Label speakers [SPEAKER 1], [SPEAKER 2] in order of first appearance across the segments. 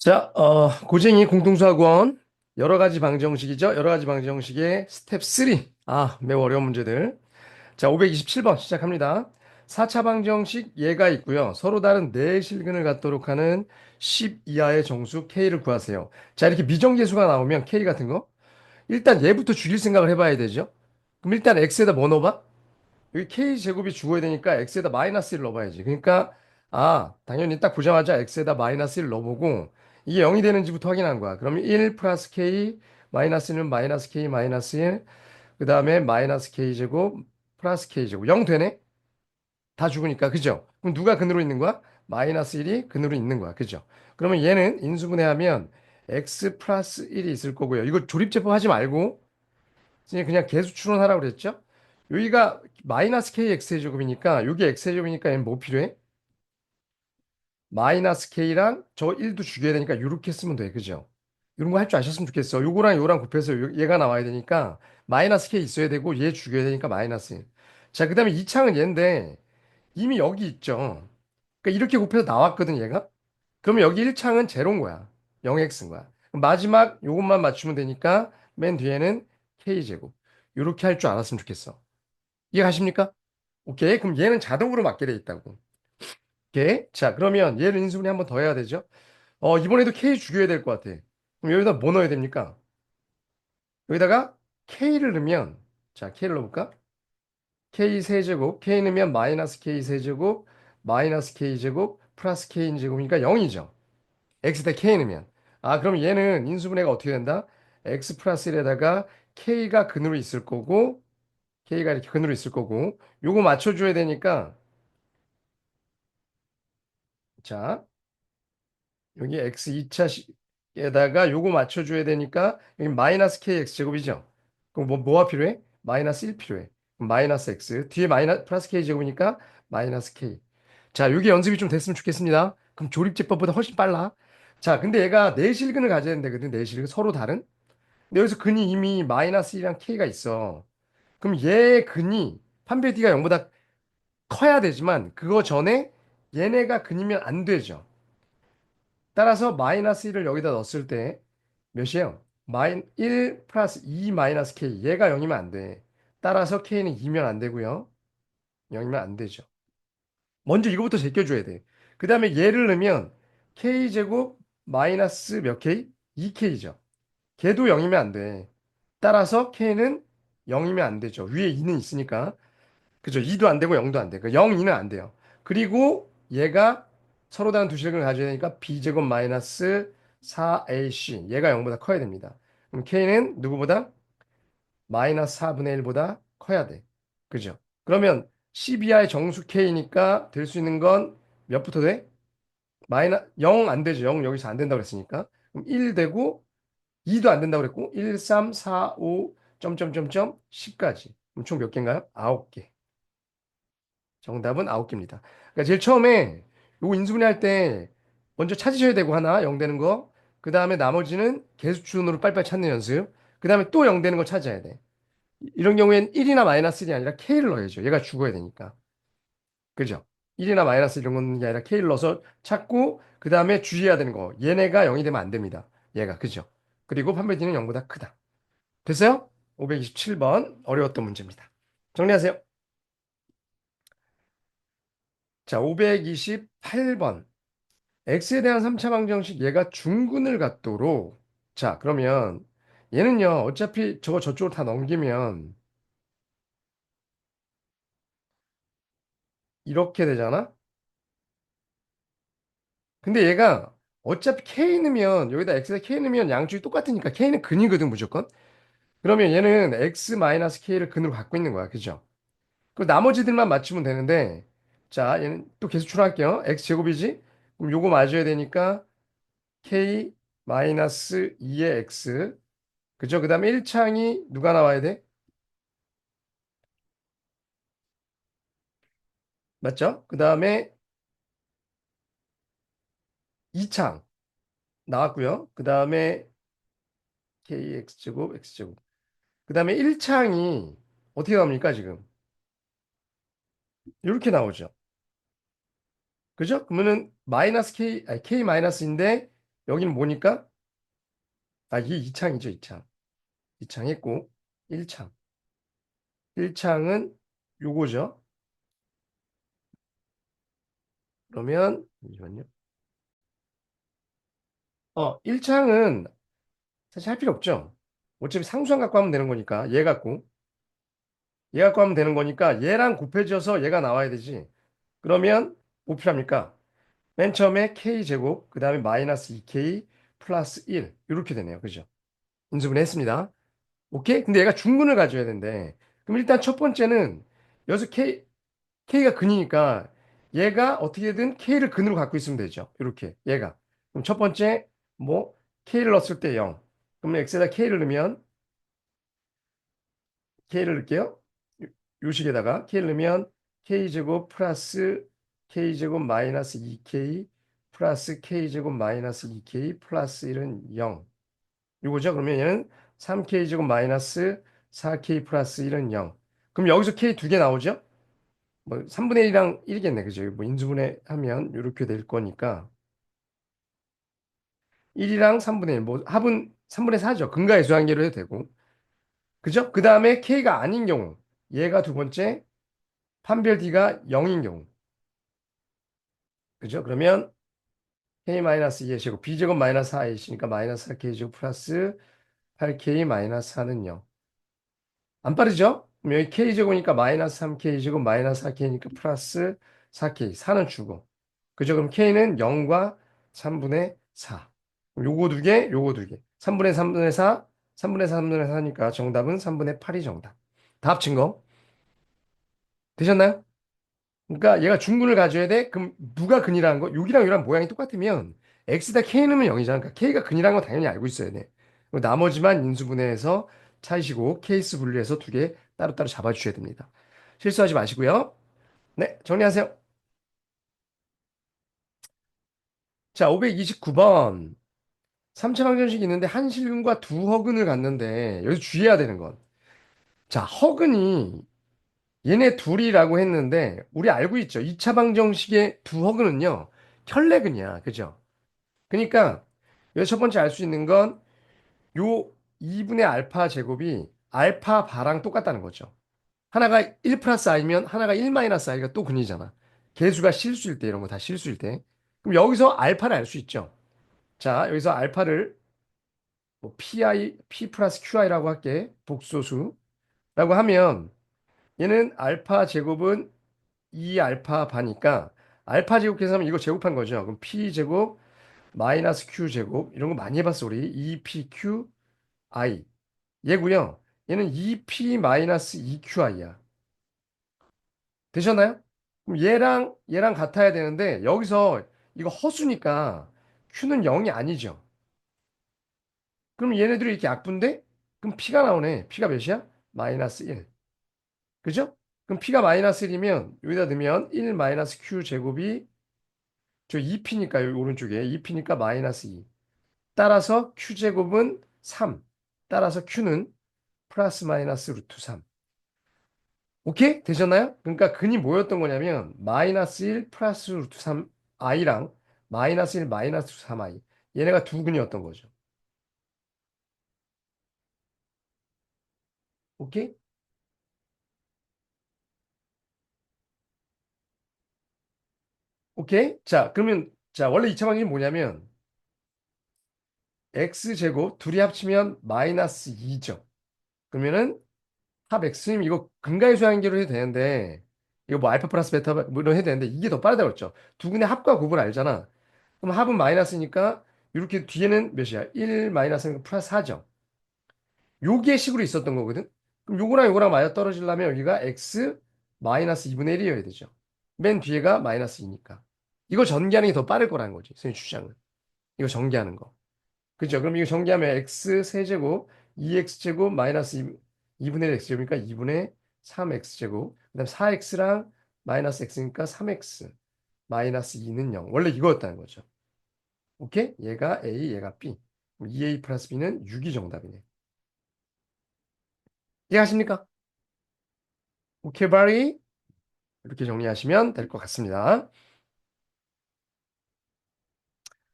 [SPEAKER 1] 자, 고쟁이 공통수학원 여러 가지 방정식이죠. 여러 가지 방정식의 스텝 3. 매우 어려운 문제들. 자, 527번 시작합니다. 4차 방정식 예가 있고요. 서로 다른 네 실근을 갖도록 하는 10 이하의 정수 K를 구하세요. 자, 이렇게 미정계수가 나오면 K 같은 거 일단 얘부터 죽일 생각을 해봐야 되죠. 그럼 일단 X에다 뭐 넣어봐? 여기 K 제곱이 죽어야 되니까 X에다 마이너스 1 넣어봐야지. 그러니까 당연히 딱 보자마자 X에다 마이너스 1 넣어보고 이게 0이 되는지부터 확인한 거야. 그러면 1 플러스 K 마이너스 1은 마이너스 K 마이너스 1, 그 다음에 마이너스 K 제곱 플러스 K 제곱 0 되네? 다 죽으니까 그죠? 그럼 누가 근으로 있는 거야? 마이너스 1이 근으로 있는 거야. 그죠? 그러면 얘는 인수분해하면 X 플러스 1이 있을 거고요. 이거 조립제법 하지 말고 그냥 계수 추론하라고 그랬죠? 여기가 마이너스 kx의 제곱이니까 여기 x의 제곱이니까 얘는 뭐 필요해? 마이너스 k랑 저 1도 죽여야 되니까 이렇게 쓰면 돼. 그죠? 이런 거 할 줄 아셨으면 좋겠어. 요거랑 요거랑 곱해서 얘가 나와야 되니까 마이너스 k 있어야 되고 얘 죽여야 되니까 마이너스 1. 자, 그 다음에 이 창은 얘인데 이미 여기 있죠. 그러니까 이렇게 곱해서 나왔거든 얘가. 그러면 여기 1창은 제로인 거야. 0x인 거야. 그럼 마지막 요것만 맞추면 되니까 맨 뒤에는 k제곱. 이렇게 할 줄 알았으면 좋겠어. 이해가십니까? 오케이. 그럼 얘는 자동으로 맞게 돼 있다고. 오케이. 자, 그러면 얘를 인수분해 한번 더 해야 되죠? 이번에도 K 죽여야 될 것 같아. 그럼 여기다 뭐 넣어야 됩니까? 여기다가 K를 넣으면, 자, K를 넣어볼까? K 세제곱, K 넣으면 마이너스 K 세제곱, 마이너스 K 제곱, 플러스 K 제곱이니까 0이죠. X에다 K 넣으면. 그럼 얘는 인수분해가 어떻게 된다? X 플러스 1에다가 K가 근으로 있을 거고, K가 이렇게 근으로 있을 거고, 요거 맞춰줘야 되니까, 자, 여기 x 2차에다가 요거 맞춰줘야 되니까 여기 마이너스 kx 제곱이죠. 그럼 뭐가 필요해? 마이너스 1 필요해. 그럼 마이너스 x 뒤에 플러스 k 제곱이니까 마이너스 k. 자, 여기 연습이 좀 됐으면 좋겠습니다. 그럼 조립제법보다 훨씬 빨라. 자, 근데 얘가 내실근을 가져야 된다거든. 내실근 서로 다른. 근데 여기서 근이 이미 마이너스 1이랑 k가 있어. 그럼 얘 근이 판별 d가 0보다 커야 되지만 그거 전에 얘네가 근이면 안 되죠. 따라서 마이너스 1을 여기다 넣었을 때 몇이에요? 1 플러스 2 마이너스 k 얘가 0이면 안 돼. 따라서 k는 2면 안 되고요. 0이면 안 되죠. 먼저 이거부터 제껴줘야 돼. 그 다음에 얘를 넣으면 k제곱 마이너스 몇 k? 2k죠. 걔도 0이면 안 돼. 따라서 k는 0이면 안 되죠. 위에 2는 있으니까. 그죠? 2도 안 되고 0도 안 돼. 그 0, 2는 안 돼요. 그리고 얘가 서로 다른 두 실근을 가져야 되니까 b제곱 마이너스 4ac 얘가 0보다 커야 됩니다. 그럼 k는 누구보다? 마이너스 4분의 1보다 커야 돼. 그죠? 그러면 12하의 정수 k니까 될 수 있는 건 몇부터 돼? 0 안 되죠. 0 여기서 안 된다고 그랬으니까. 그럼 1 되고 2도 안 된다고 그랬고 1, 3, 4, 5 점점점점 10까지. 그럼 총 몇 개인가요? 9개. 정답은 9개입니다. 그러니까 제일 처음에 요거 인수분해 할 때 먼저 찾으셔야 되고 하나 0 되는 거. 그 다음에 나머지는 계수준으로 빨리빨리 찾는 연습. 그 다음에 또 0 되는 거 찾아야 돼. 이런 경우엔 1이나 마이너스 1이 아니라 K를 넣어야죠. 얘가 죽어야 되니까. 그죠? 1이나 마이너스 이런 건 게 아니라 K를 넣어서 찾고 그 다음에 주의해야 되는 거. 얘네가 0이 되면 안 됩니다. 얘가. 그죠? 그리고 판별지는 0보다 크다. 됐어요? 527번 어려웠던 문제입니다. 정리하세요. 자, 528번. x에 대한 3차 방정식 얘가 중근을 갖도록 자 그러면 얘는요 어차피 저거 저쪽으로 다 넘기면 이렇게 되잖아. 근데 얘가 어차피 k 넣으면 여기다 x에다 k 넣으면 양쪽이 똑같으니까 k는 근이거든 무조건. 그러면 얘는 x 마이너스 k를 근으로 갖고 있는 거야. 그죠? 그 나머지들만 맞추면 되는데 자 얘는 또 계속 추가할게요. x 제곱이지. 그럼 요거 맞아야 되니까 k 마이너스 2의 x 그죠? 그 다음에 1창이 누가 나와야 돼? 맞죠? 그 다음에 2창 나왔고요. 그 다음에 kx제곱 x제곱. 그 다음에 1창이 어떻게 나옵니까, 지금? 이렇게 나오죠. 그죠? 그러면은 마이너스 k, 아니, k 마이너스인데 여기는 뭐니까? 아, 이게 2창이죠, 2창. 2창 했고, 1창. 1창은 요거죠. 그러면, 잠시만요. 1창은 사실 할 필요 없죠. 어차피 상수항 갖고 하면 되는 거니까, 얘 갖고 하면 되는 거니까, 얘랑 곱해져서 얘가 나와야 되지. 그러면, 뭐 필요합니까? 맨 처음에 k제곱, 그 다음에 마이너스 2k 플러스 1. 이렇게 되네요. 그죠? 인수분 했습니다. 오케이? 근데 얘가 중근을 가져야 된대. 그럼 일단 첫 번째는 여기서 k가 근이니까 얘가 어떻게든 k를 근으로 갖고 있으면 되죠. 이렇게 얘가. 그럼 첫 번째 뭐 k를 넣었을 때 0. 그러면 x에다 k를 넣으면 k를 넣을게요. 요 식에다가 k를 넣으면 k제곱 플러스 k제곱 마이너스 2k 플러스 k제곱 마이너스 2k 플러스 1은 0. 이거죠. 그러면 얘는 3k제곱 마이너스 4k 플러스 1은 0. 그럼 여기서 k 두 개 나오죠? 뭐 3분의 1이랑 1이겠네. 그죠? 뭐 인수분해 하면 이렇게 될 거니까 1이랑 3분의 1, 뭐 합은 3분의 4죠. 근가의 수한계로 해도 되고. 그죠? 그 다음에 k가 아닌 경우 얘가 두 번째 판별 d가 0인 경우. 그죠? 그러면 k-2의 제곱 b제곱 마이너스 4a시니까 마이너스 4k 제곱 플러스 8k 마이너스 4는 0. 안 빠르죠? 그럼 여기 k제곱이니까 마이너스 3k제곱 마이너스 4k니까 플러스 4k. 4는 주고. 그죠? 그럼 k는 0과 3분의 4. 요거 두 개, 요거 두 개. 3분의 3분의 4, 3분의 3분의 4니까 정답은 3분의 8이 정답. 다 합친 거. 되셨나요? 그러니까 얘가 중근을 가져야 돼. 그럼 누가 근이라는 거? 여기랑 여기랑 모양이 똑같으면 x다 k 넣으면 0이잖아. 그러니까 k가 근이라는 건 당연히 알고 있어야 돼. 그리고 나머지만 인수분해해서 찾으시고 케이스 분류해서 두 개 따로따로 잡아주셔야 됩니다. 실수하지 마시고요. 네, 정리하세요. 자, 529번. 3차 방정식이 있는데 한실근과 두 허근을 갖는데 여기서 주의해야 되는 건. 자, 허근이 얘네 둘이라고 했는데 우리 알고 있죠. 2차 방정식의 두 허근은요. 혈내근이야. 그죠? 그러니까 여기 첫 번째 알 수 있는 건 요 2분의 알파 제곱이 알파 바랑 똑같다는 거죠. 하나가 1 플러스 i면 하나가 1 마이너스 i가 또 근이잖아. 개수가 실수일 때 이런 거 다 실수일 때. 그럼 여기서 알파를 알 수 있죠. 자, 여기서 알파를 뭐 p 플러스 qi라고 할게. 복소수라고 하면 얘는 알파 제곱은 2 알파 바니까 알파 제곱 계산하면 이거 제곱한 거죠. 그럼 p 제곱 마이너스 q 제곱 이런 거 많이 해봤어 우리 2pqi 얘고요. 얘는 2p 마이너스 2qi야. 되셨나요? 그럼 얘랑 같아야 되는데 여기서 이거 허수니까 q는 0이 아니죠. 그럼 얘네들이 이렇게 약분돼? 그럼 p가 나오네. p가 몇이야? 마이너스 1. 그죠? 그럼 p가 마이너스 1이면 여기다 넣으면 1 마이너스 q 제곱이 저 2p니까 여기 오른쪽에 2p니까 마이너스 2. 따라서 q 제곱은 3. 따라서 q는 플러스 마이너스 루트 3. 오케이? 되셨나요? 그러니까 근이 뭐였던 거냐면 마이너스 1 플러스 루트 3 i랑 마이너스 1 마이너스 3 i 얘네가 두 근이었던 거죠. 오케이? 오케이? 자, 그러면 자, 원래 2차 방정이 뭐냐면 x제곱 둘이 합치면 마이너스 2죠. 그러면은 합 x님 이거 근가의 수학계로 해도 되는데 이거 뭐 알파 플러스 베타 뭐 이런 해도 되는데 이게 더 빠르다고 했죠. 두 근의 합과 곱을 알잖아. 그럼 합은 마이너스니까 이렇게 뒤에는 몇이야? 1 마이너스 플러스 4죠. 요게 식으로 있었던 거거든. 그럼 요거랑 요거랑 맞아 떨어지려면 여기가 x 마이너스 2분의 1이어야 되죠. 맨 뒤에가 마이너스 2니까. 이거 전개하는 게 더 빠를 거라는 거지. 선생님 주장은. 이거 전개하는 거. 그죠? 그럼 이거 전개하면 x 세제곱 2x제곱 마이너스 2분의 1 x제곱이니까 2분의 3x제곱 그다음 4x랑 마이너스 x니까 3x 마이너스 2는 0. 원래 이거였다는 거죠. 오케이? 얘가 a, 얘가 b. 2a 플러스 b는 6이 정답이네. 이해하십니까? 오케이, 바리. 이렇게 정리하시면 될 것 같습니다.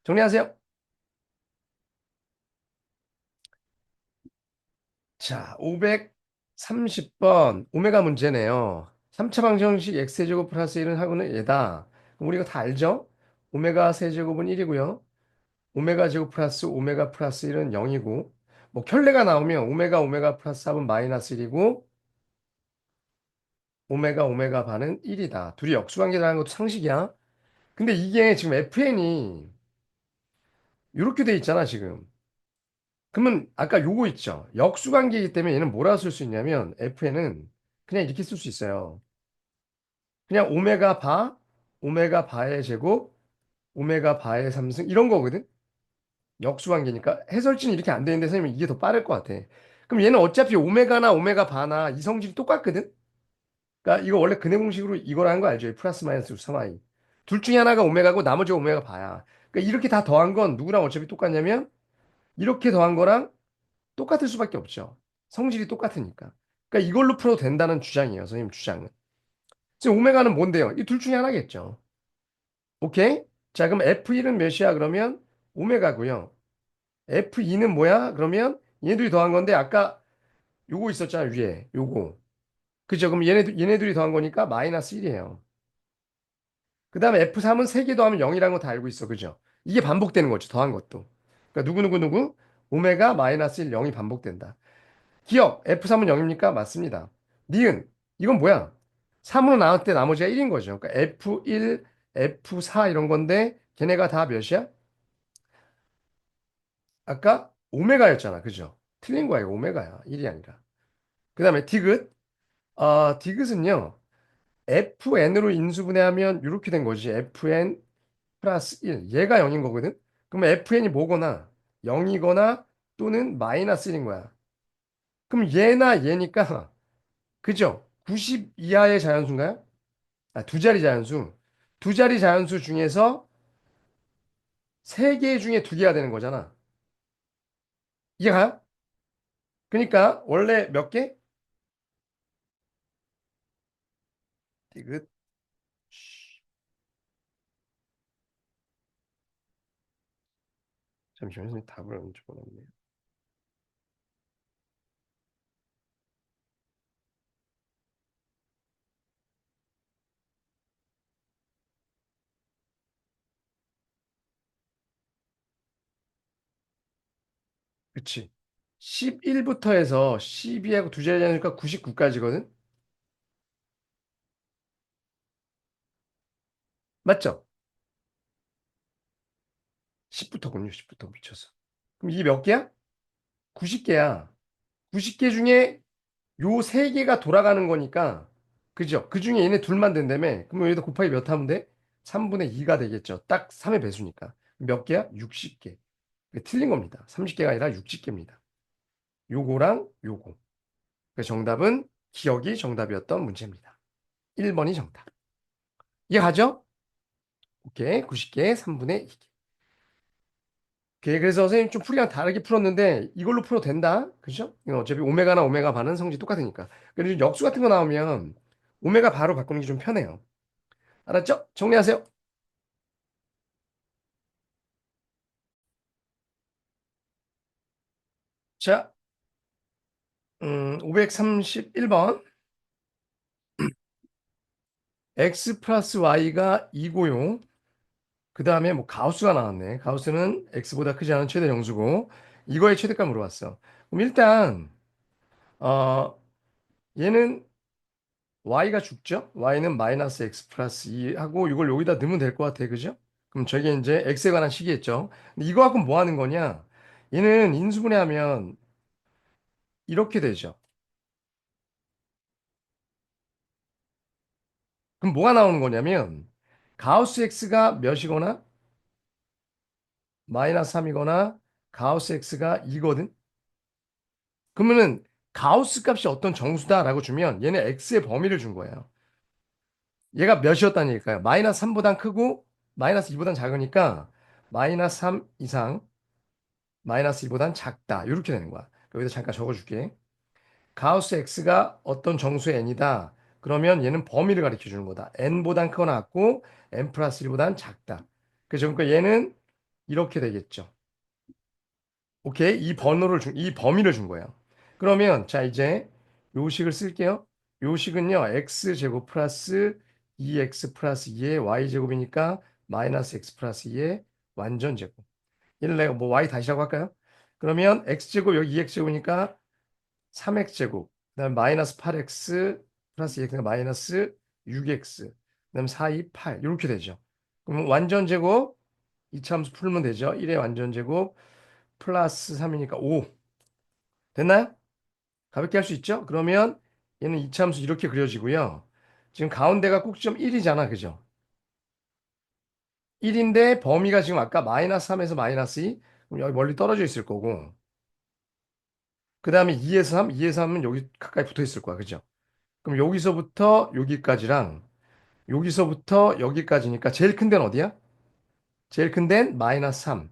[SPEAKER 1] 정리하세요. 자, 530번 오메가 문제네요. 3차 방정식 x제곱 플러스 1은 하고는 얘다. 그럼 우리 이거 다 알죠? 오메가 세제곱은 1이고요. 오메가 제곱 플러스 오메가 플러스 1은 0이고 뭐 켤레가 나오면 오메가 플러스 4은 마이너스 1이고 오메가 반은 1이다. 둘이 역수관계라는 것도 상식이야. 근데 이게 지금 FN이 이렇게 돼 있잖아, 지금. 그러면 아까 요거 있죠. 역수관계이기 때문에 얘는 뭐라 쓸 수 있냐면 FN은 그냥 이렇게 쓸 수 있어요. 그냥 오메가 바의 제곱, 오메가 바의 3승 이런 거거든. 역수관계니까 해설지는 이렇게 안 되는데 선생님 이게 더 빠를 것 같아. 그럼 얘는 어차피 오메가나 오메가 바나 이 성질이 똑같거든. 그러니까 이거 원래 근해 공식으로 이거라는 거 알죠? 플러스 마이너스 3i. 둘 중에 하나가 오메가고 나머지가 오메가 바야. 그러니까 이렇게 다 더한 건 누구랑 어차피 똑같냐면 이렇게 더한 거랑 똑같을 수밖에 없죠. 성질이 똑같으니까. 그러니까 이걸로 풀어도 된다는 주장이에요. 선생님 주장은. 지금 오메가는 뭔데요? 이 둘 중에 하나겠죠. 오케이? 자, 그럼 F1은 몇이야? 그러면 오메가고요. F2는 뭐야? 그러면 얘네들이 더한 건데 아까 요거 있었잖아, 위에. 요거. 그죠? 그럼 얘네들이 더한 거니까 마이너스 1이에요. 그 다음에 F3은 3개 더하면 0이라는 거 다 알고 있어. 그죠? 이게 반복되는 거죠. 더한 것도. 그러니까 누구 오메가 마이너스 1, 0이 반복된다. 기억 F3은 0입니까? 맞습니다. 니은 이건 뭐야? 3으로 나눌 때 나머지가 1인 거죠. 그러니까 F1, F4 이런 건데 걔네가 다 몇이야? 아까 오메가였잖아. 그죠? 틀린 거야. 이거 오메가야. 1이 아니라. 그 다음에 디귿. 디귿은요. FN으로 인수분해하면 이렇게 된 거지. FN 플러스 1. 얘가 0인 거거든. 그러면 FN이 뭐거나 0이거나 또는 마이너스 1인 거야. 그럼 얘나 얘니까 그죠? 90 이하의 자연수인가요? 두 자리 자연수. 두 자리 자연수 중에서 세 개 중에 두 개가 되는 거잖아. 이해가? 그러니까 원래 몇 개? 디귿. 잠시만요. 선생님 답을 적어놨네요. 그치. 11부터 해서 12하고 두 자리 자연수니까 99까지거든? 맞죠? 10부터군요. 10부터 미쳐서. 그럼 이게 몇 개야? 90개야. 90개 중에 요 세 개가 돌아가는 거니까 그죠? 그 중에 얘네 둘만 된다며. 그럼 여기다 곱하기 몇 하면 돼? 3분의 2가 되겠죠. 딱 3의 배수니까. 몇 개야? 60개. 틀린 겁니다. 30개가 아니라 60개입니다. 요거랑 요거. 그래서 정답은 기억이 정답이었던 문제입니다. 1번이 정답. 이해가죠? 오케이. 90개 3분의 2개. 오케이. 그래서 선생님 좀 풀이랑 다르게 풀었는데 이걸로 풀어도 된다. 그죠? 이건 어차피 오메가나 오메가 반은 성질이 똑같으니까. 그리고 역수 같은 거 나오면 오메가 바로 바꾸는 게 좀 편해요. 알았죠? 정리하세요. 자, 531번. x 플러스 y가 2고요. 그 다음에 뭐 가우스가 나왔네. 가우스는 x보다 크지 않은 최대 정수고 이거의 최대값 물어봤어. 그럼 일단 얘는 y가 죽죠? y는 마이너스 x 플러스 2 하고 이걸 여기다 넣으면 될 것 같아. 그죠? 그럼 저게 이제 x에 관한 식이겠죠. 근데 이거 갖고 뭐 하는 거냐? 얘는 인수분해하면 이렇게 되죠. 그럼 뭐가 나오는 거냐면 가우스 x가 몇이거나 마이너스 3이거나 가우스 x가 2거든. 그러면은 가우스 값이 어떤 정수다라고 주면 얘는 x의 범위를 준 거예요. 얘가 몇이었다는 얘기일까요? 마이너스 3보단 크고 마이너스 2보단 작으니까 마이너스 3 이상 마이너스 2보단 작다. 이렇게 되는 거야. 여기다 잠깐 적어줄게. 가우스 x가 어떤 정수의 n이다. 그러면 얘는 범위를 가리켜 주는 거다. n보단 크거나 같고 n 플러스 1보단 작다. 그죠? 그러니까 얘는 이렇게 되겠죠. 오케이? 이 범위를 준 거예요. 그러면 자 이제 요식을 쓸게요. 요식은요 x제곱 플러스 2x 플러스 2의 y제곱이니까 마이너스 x 플러스 2의 완전제곱. 얘를 내가 뭐 y 다시라고 할까요? 그러면 x제곱 여기 2x제곱이니까 3x제곱 그다음에 마이너스 8x 플러스 2x가 마이너스 6x 그다음에 4, 2, 8 이렇게 되죠. 그럼 완전제곱 이차함수 풀면 되죠. 1의 완전제곱 플러스 3이니까 5 됐나요? 가볍게 할 수 있죠? 그러면 얘는 이차함수 이렇게 그려지고요. 지금 가운데가 꼭지점 1이잖아. 그죠? 1인데 범위가 지금 아까 마이너스 3에서 마이너스 2 그럼 여기 멀리 떨어져 있을 거고 그 다음에 2에서 3, 2에서 3은 여기 가까이 붙어 있을 거야. 그죠? 그럼 여기서부터 여기까지랑 여기서부터 여기까지니까 제일 큰 데는 어디야? 제일 큰 데는 마이너스 3.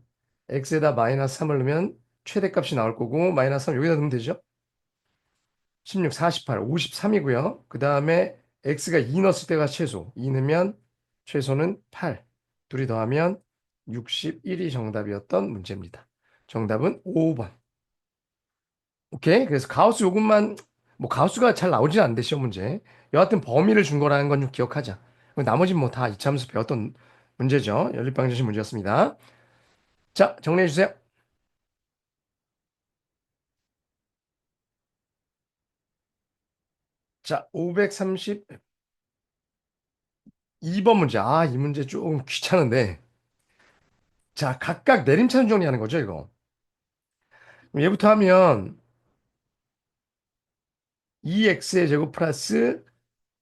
[SPEAKER 1] x에다 마이너스 3을 넣으면 최대값이 나올 거고 마이너스 3 여기다 넣으면 되죠? 16, 48, 53이고요. 그 다음에 x가 2 넣었을 때가 최소. 2 넣으면 최소는 8. 둘이 더하면 61이 정답이었던 문제입니다. 정답은 5번. 오케이. 그래서 가우스 요금만 뭐 가우스가 잘 나오진 않는데 시험 문제. 여하튼 범위를 준 거라는 건 좀 기억하자. 나머지는 뭐 다 이차함수 배웠던 문제죠. 연립방정식 문제였습니다. 자, 정리해 주세요. 자, 532번 문제. 아, 이 문제 조금 귀찮은데. 자, 각각 내림차순 정리하는 거죠, 이거. 그럼 얘부터 하면 2x의 제곱 플러스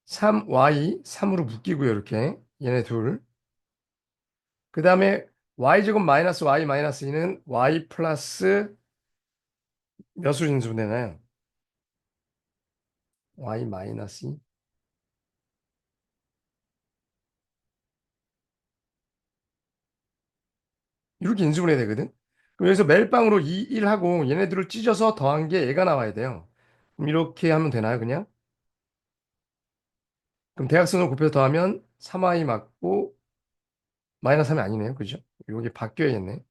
[SPEAKER 1] 3y 3으로 묶이고요, 이렇게. 얘네 둘. 그 다음에 y제곱 마이너스 y 마이너스 2는 y 플러스 몇으로 인수되나요? y 마이너스 2. 이렇게 인수분 해야 되거든. 그럼 여기서 멜빵으로 2, 1하고 얘네들을 찢어서 더한 게 얘가 나와야 돼요. 그럼 이렇게 하면 되나요, 그냥? 그럼 대각선을 곱해서 더하면 3y 맞고 마이너스 3이 아니네요. 그죠? 이게 바뀌어야겠네.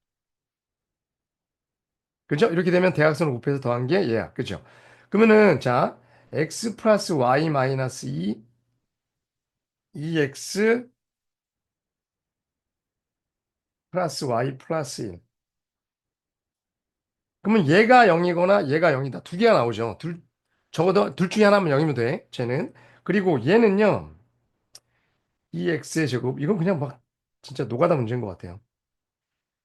[SPEAKER 1] 그죠? 이렇게 되면 대각선을 곱해서 더한 게 얘야. 그죠? 그러면은 자, x 플러스 y 마이너스 2, 2x 플러스 y 플러스 1. 그러면 얘가 0이거나 얘가 0이다. 두 개가 나오죠. 적어도 둘 중에 하나면 0이면 돼. 쟤는. 그리고 얘는요. 2x의 제곱. 이건 그냥 막 진짜 노가다 문제인 것 같아요.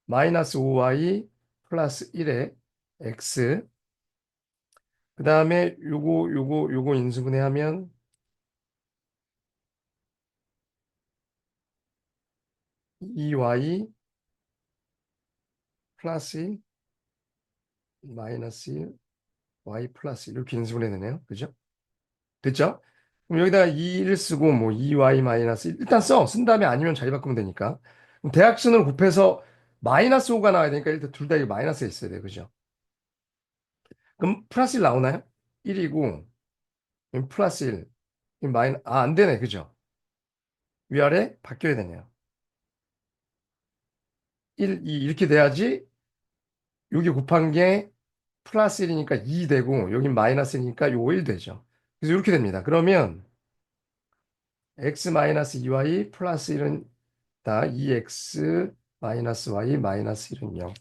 [SPEAKER 1] 마이너스 5y 플러스 1의 x. 그 다음에 요거 인수분해하면 2y 플러스 1 마이너스 1 y 플러스 1 이렇게 인수분해 되네요. 그죠? 됐죠? 그럼 여기다가 2를 쓰고 뭐 2y 마이너스 1 일단 써. 쓴 다음에 아니면 자리 바꾸면 되니까. 그럼 대각선을 곱해서 마이너스 5가 나와야 되니까 일단 둘 다 이거 마이너스에 있어야 돼. 그죠? 그럼 플러스 1 나오나요? 1이고 플러스 1. 안 되네. 그죠? 위아래 바뀌어야 되네요. 1, 2 이렇게 돼야지 여기 곱한 게 플러스 1이니까 2 되고 여기 마이너스 1이니까 요거 1 되죠. 그래서 이렇게 됩니다. 그러면 x 마이너스 2y 플러스 1은 다 2x 마이너스 y 마이너스 1은 0.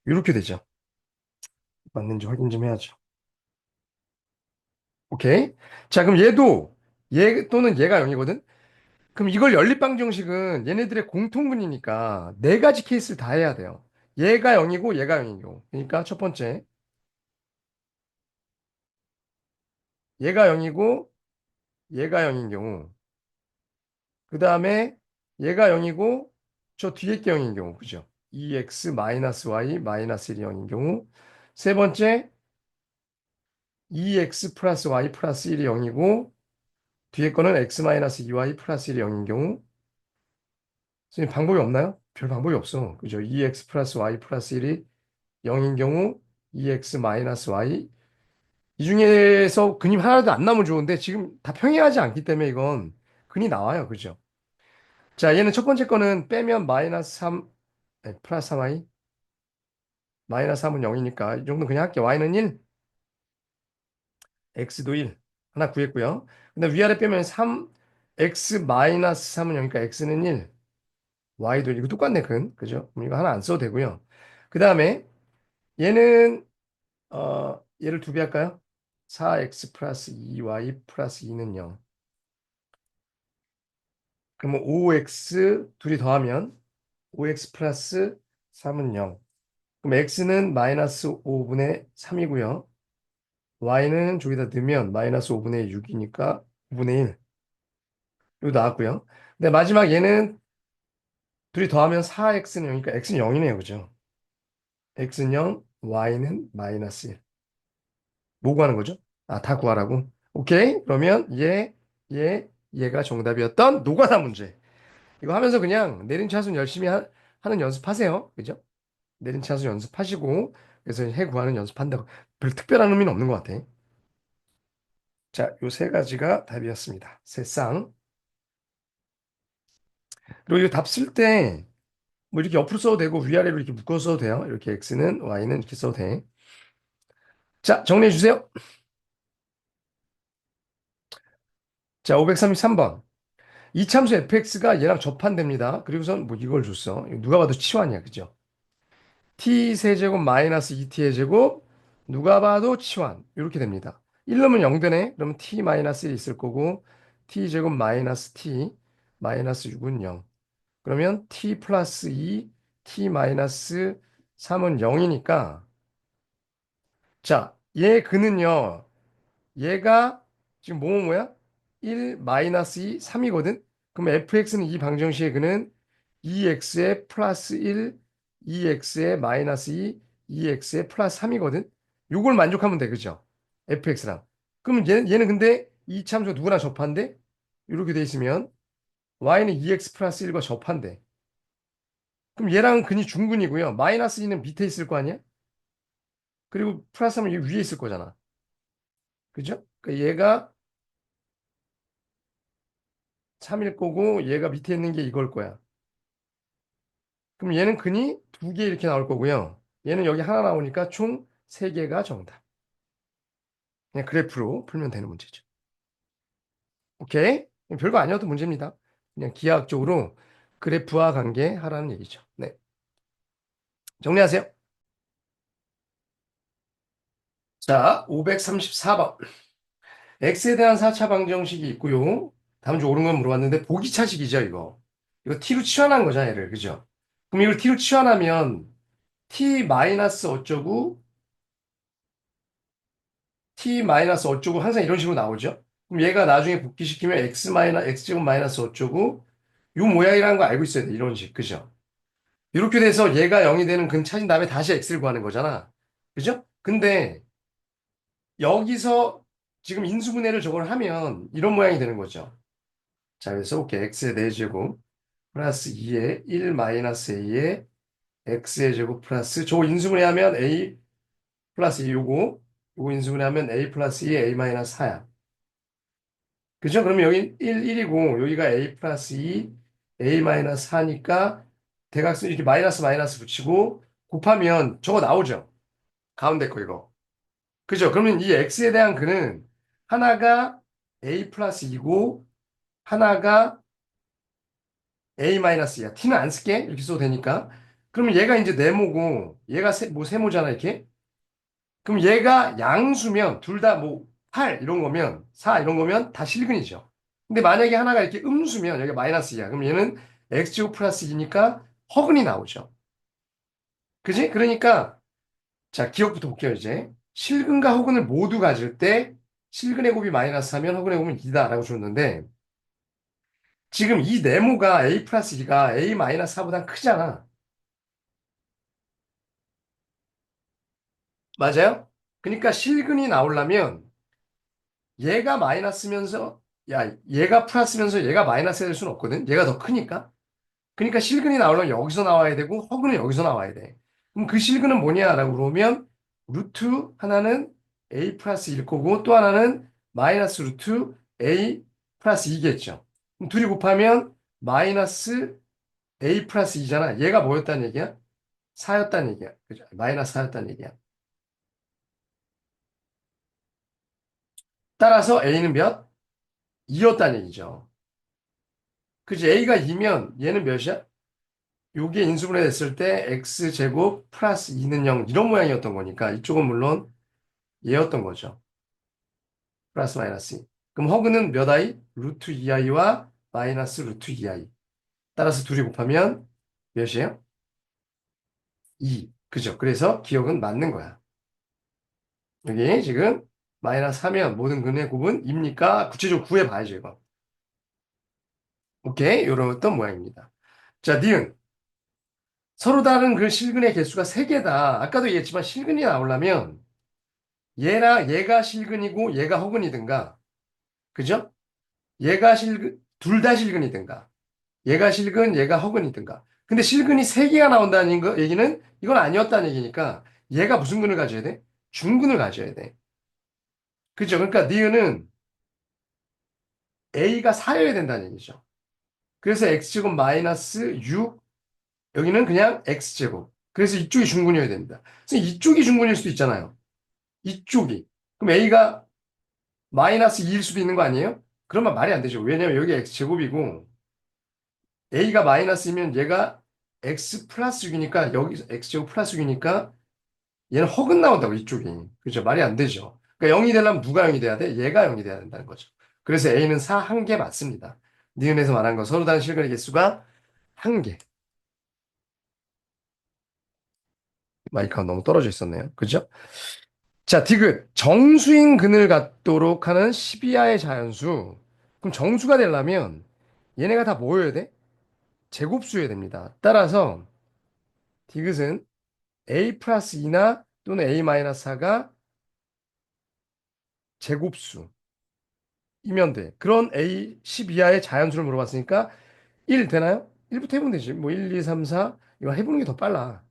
[SPEAKER 1] 이렇게 되죠. 맞는지 확인 좀 해야죠. 오케이. 자, 그럼 얘 또는 얘가 0이거든. 그럼 이걸 연립방정식은 얘네들의 공통분이니까 네 가지 케이스를 다 해야 돼요. 얘가 0이고 얘가 0이고. 그러니까 첫 번째 얘가 0이고 얘가 0인 경우. 그 다음에 얘가 0이고 저 뒤에 게 0인 경우. 그죠? 2x 마이너스 y 마이너스 1이 0인 경우. 세 번째 2x 플러스 y 플러스 1이 0이고 뒤에 거는 x 마이너스 2y 플러스 1이 0인 경우. 선생님 방법이 없나요? 별 방법이 없어. 그죠? 2x 플러스 y 플러스 1이 0인 경우 2x 마이너스 y 이 중에서 근이 하나도 안 나오면 좋은데 지금 다 평행하지 않기 때문에 이건 근이 나와요. 그죠? 자, 얘는 첫 번째 거는 빼면 마이너스 3, 아니, 플러스 3y 마이너스 3은 0이니까 이 정도 그냥 할게. y는 1. x도 1. 하나 구했고요. 근데 위아래 빼면 3, x 마이너스 3은 0이니까 x는 1, y도 1. 이거 똑같네, 그죠? 그럼 이거 하나 안 써도 되고요. 그 다음에 얘는, 얘를 두 배 할까요? 4x 플러스 2y 플러스 2는 0. 그러면 5x 둘이 더하면 5x 플러스 3은 0. 그럼 x는 마이너스 5분의 3이고요. y는 저기다 넣으면 마이너스 5분의 6이니까 5분의 1. 이거 나왔고요. 근데 마지막 얘는 둘이 더하면 4x는 0이니까 x는 0이네요. 그죠? x는 0, y는 마이너스 1. 뭐 구하는 거죠? 아, 다 구하라고? 오케이. 그러면 얘가 정답이었던 노가다 문제. 이거 하면서 그냥 내림차순 열심히 하는 연습하세요. 그죠? 내림차순 연습하시고, 그래서 해 구하는 연습한다고. 별 특별한 의미는 없는 것 같아. 자, 요 세 가지가 답이었습니다. 세 쌍. 그리고 이거 답 쓸 때, 뭐 이렇게 옆으로 써도 되고, 위아래로 이렇게 묶어서 써도 돼요. 이렇게 x는, y는 이렇게 써도 돼. 자, 정리해 주세요. 자, 533번. 이참수 fx가 얘랑 접한됩니다. 그리고선 뭐 이걸 줬어. 이거 누가 봐도 치환이야. 그죠? t 세제곱 마이너스 2t의 제곱 누가 봐도 치환 이렇게 됩니다. 1 넣으면 0 되네. 그러면 t 마이너스 1 있을 거고 t 제곱 마이너스 t 마이너스 6은 0. 그러면 t 플러스 2 t 마이너스 3은 0이니까 자, 얘 그는요. 얘가 지금 뭐야? 1 마이너스 2, 3이거든? 그럼 fx는 이 방정식의 그는 2x의 플러스 1, 2x의 마이너스 2, 2x의 플러스 3이거든? 요걸 만족하면 돼, 그죠? fx랑. 그럼 얘는 근데 이 참수가 누구랑 접한대? 이렇게 돼 있으면 y는 2x 플러스 1과 접한대. 그럼 얘랑 근이 중근이고요. 마이너스 2는 밑에 있을 거 아니야? 그리고 플러스 3은 위에 있을 거잖아. 그죠? 그러니까 얘가 3일 거고 얘가 밑에 있는 게 이걸 거야. 그럼 얘는 근이 두 개 이렇게 나올 거고요. 얘는 여기 하나 나오니까 총 세 개가 정답. 그냥 그래프로 풀면 되는 문제죠. 오케이? 별거 아니어도 문제입니다. 그냥 기하학적으로 그래프와 관계하라는 얘기죠. 네. 정리하세요. 자, 534번. x에 대한 4차 방정식이 있고요. 다음 주 옳은 건 물어봤는데 보기차식이죠, 이거. 이거 t로 치환한 거잖아, 얘를. 그죠? 그럼 이걸 t로 치환하면 t 마이너스 어쩌고 t 마이너스 어쩌고 항상 이런 식으로 나오죠. 그럼 얘가 나중에 복귀시키면 x제곱 마이너스 어쩌고 요 모양이라는 거 알고 있어야 돼. 이런 식. 그죠? 이렇게 돼서 얘가 0이 되는 근 찾은 다음에 다시 x를 구하는 거잖아. 그죠? 근데 여기서 지금 인수분해를 저걸 하면 이런 모양이 되는 거죠. 자, 그래서 오케이. x의 4제곱 플러스 2의 1 마이너스 a의 x의 제곱 플러스 저거 인수분해하면 a 플러스 2 요거 인수분해하면 a 플러스 2의 a 마이너스 4야. 그죠? 그러면 여기 1이고 여기가 a 플러스 2, a 마이너스 4니까 대각선 이렇게 마이너스 마이너스 붙이고 곱하면 저거 나오죠? 가운데 거 이거. 그죠? 그러면 이 x에 대한 근은 하나가 a 플러스 2고 하나가 a 마이너스 2야. t는 안 쓸게. 이렇게 써도 되니까. 그러면 얘가 이제 네모고 얘가 세모잖아 이렇게. 그럼 얘가 양수면 둘 다 뭐 8 이런 거면 4 이런 거면 다 실근이죠. 근데 만약에 하나가 이렇게 음수면 여기 마이너스 2야. 그럼 얘는 x제곱 플러스 2니까 허근이 나오죠. 그지? 그러니까 자 기억부터 볼게요 이제. 실근과 허근을 모두 가질 때 실근의 곱이 마이너스 하면 허근의 곱은 2다라고 줬는데 지금 이 네모가 a 플러스 2가 a 마이너스 4보다 크잖아. 맞아요? 그러니까 실근이 나오려면 얘가 마이너스면서 얘가 플러스면서 얘가 마이너스 될 수는 없거든. 얘가 더 크니까. 그러니까 실근이 나오려면 여기서 나와야 되고 허근은 여기서 나와야 돼. 그럼 그 실근은 뭐냐라고 그러면 루트 하나는 a 플러스 1 거고 또 하나는 마이너스 루트 a 플러스 2겠죠. 그럼 둘이 곱하면 마이너스 a 플러스 2잖아. 얘가 뭐였다는 얘기야? 4였다는 얘기야. 그죠? 마이너스 4였다는 얘기야. 따라서 A는 몇? 2였다는 얘기죠. 그지? A가 2면 얘는 몇이야? 요게 인수분해 됐을 때 X제곱 플러스 2는 0 이런 모양이었던 거니까 이쪽은 물론 얘였던 거죠. 플러스 마이너스 2. 그럼 허그는 몇 i? 루트 2i와 마이너스 루트 2i. 따라서 둘이 곱하면 몇이에요? 2. 그죠? 그래서 기억은 맞는 거야. 여기 지금 마이너스 하면 모든 근의 곱은 입니까? 구체적으로 구해봐야죠, 이거. 오케이? 요런 어떤 모양입니다. 자, 니은. 서로 다른 그 실근의 개수가 3개다. 아까도 얘기했지만 실근이 나오려면 얘가 실근이고 얘가 허근이든가. 그죠? 얘가 실근, 둘 다 실근이든가. 얘가 실근, 얘가 허근이든가. 근데 실근이 3개가 나온다는 거, 얘기는 이건 아니었다는 얘기니까 얘가 무슨 근을 가져야 돼? 중근을 가져야 돼. 그죠? 그러니까 니은은 A가 4여야 된다는 얘기죠. 그래서 X제곱 마이너스 6, 여기는 그냥 X제곱. 그래서 이쪽이 중근이어야 됩니다. 그래서 이쪽이 중근일 수도 있잖아요. 이쪽이. 그럼 A가 마이너스 2일 수도 있는 거 아니에요? 그러면 말이 안 되죠. 왜냐면 여기 X제곱이고 A가 마이너스이면 얘가 X 플러스 6이니까 여기 X제곱 플러스 6이니까 얘는 허근 나온다고 이쪽이. 그죠? 말이 안 되죠. 그러니까 0이 되려면 누가 0이 돼야 돼? 얘가 0이 돼야 된다는 거죠. 그래서 A는 4 한 개 맞습니다. 니은에서 말한 거 서로 다른 실근의 개수가 한 개. 마이크가 너무 떨어져 있었네요. 그죠? 자, 디귿. 정수인 근을 갖도록 하는 12하의 자연수. 그럼 정수가 되려면 얘네가 다 뭐여야 돼? 제곱수여야 됩니다. 따라서 디귿은 a 플러스 2나 또는 a 마이너스 4가 제곱수이면 돼. 그런 a 12하의 자연수를 물어봤으니까 1 되나요? 1부터 해보면 되지. 뭐 1, 2, 3, 4 이거 해보는 게 더 빨라.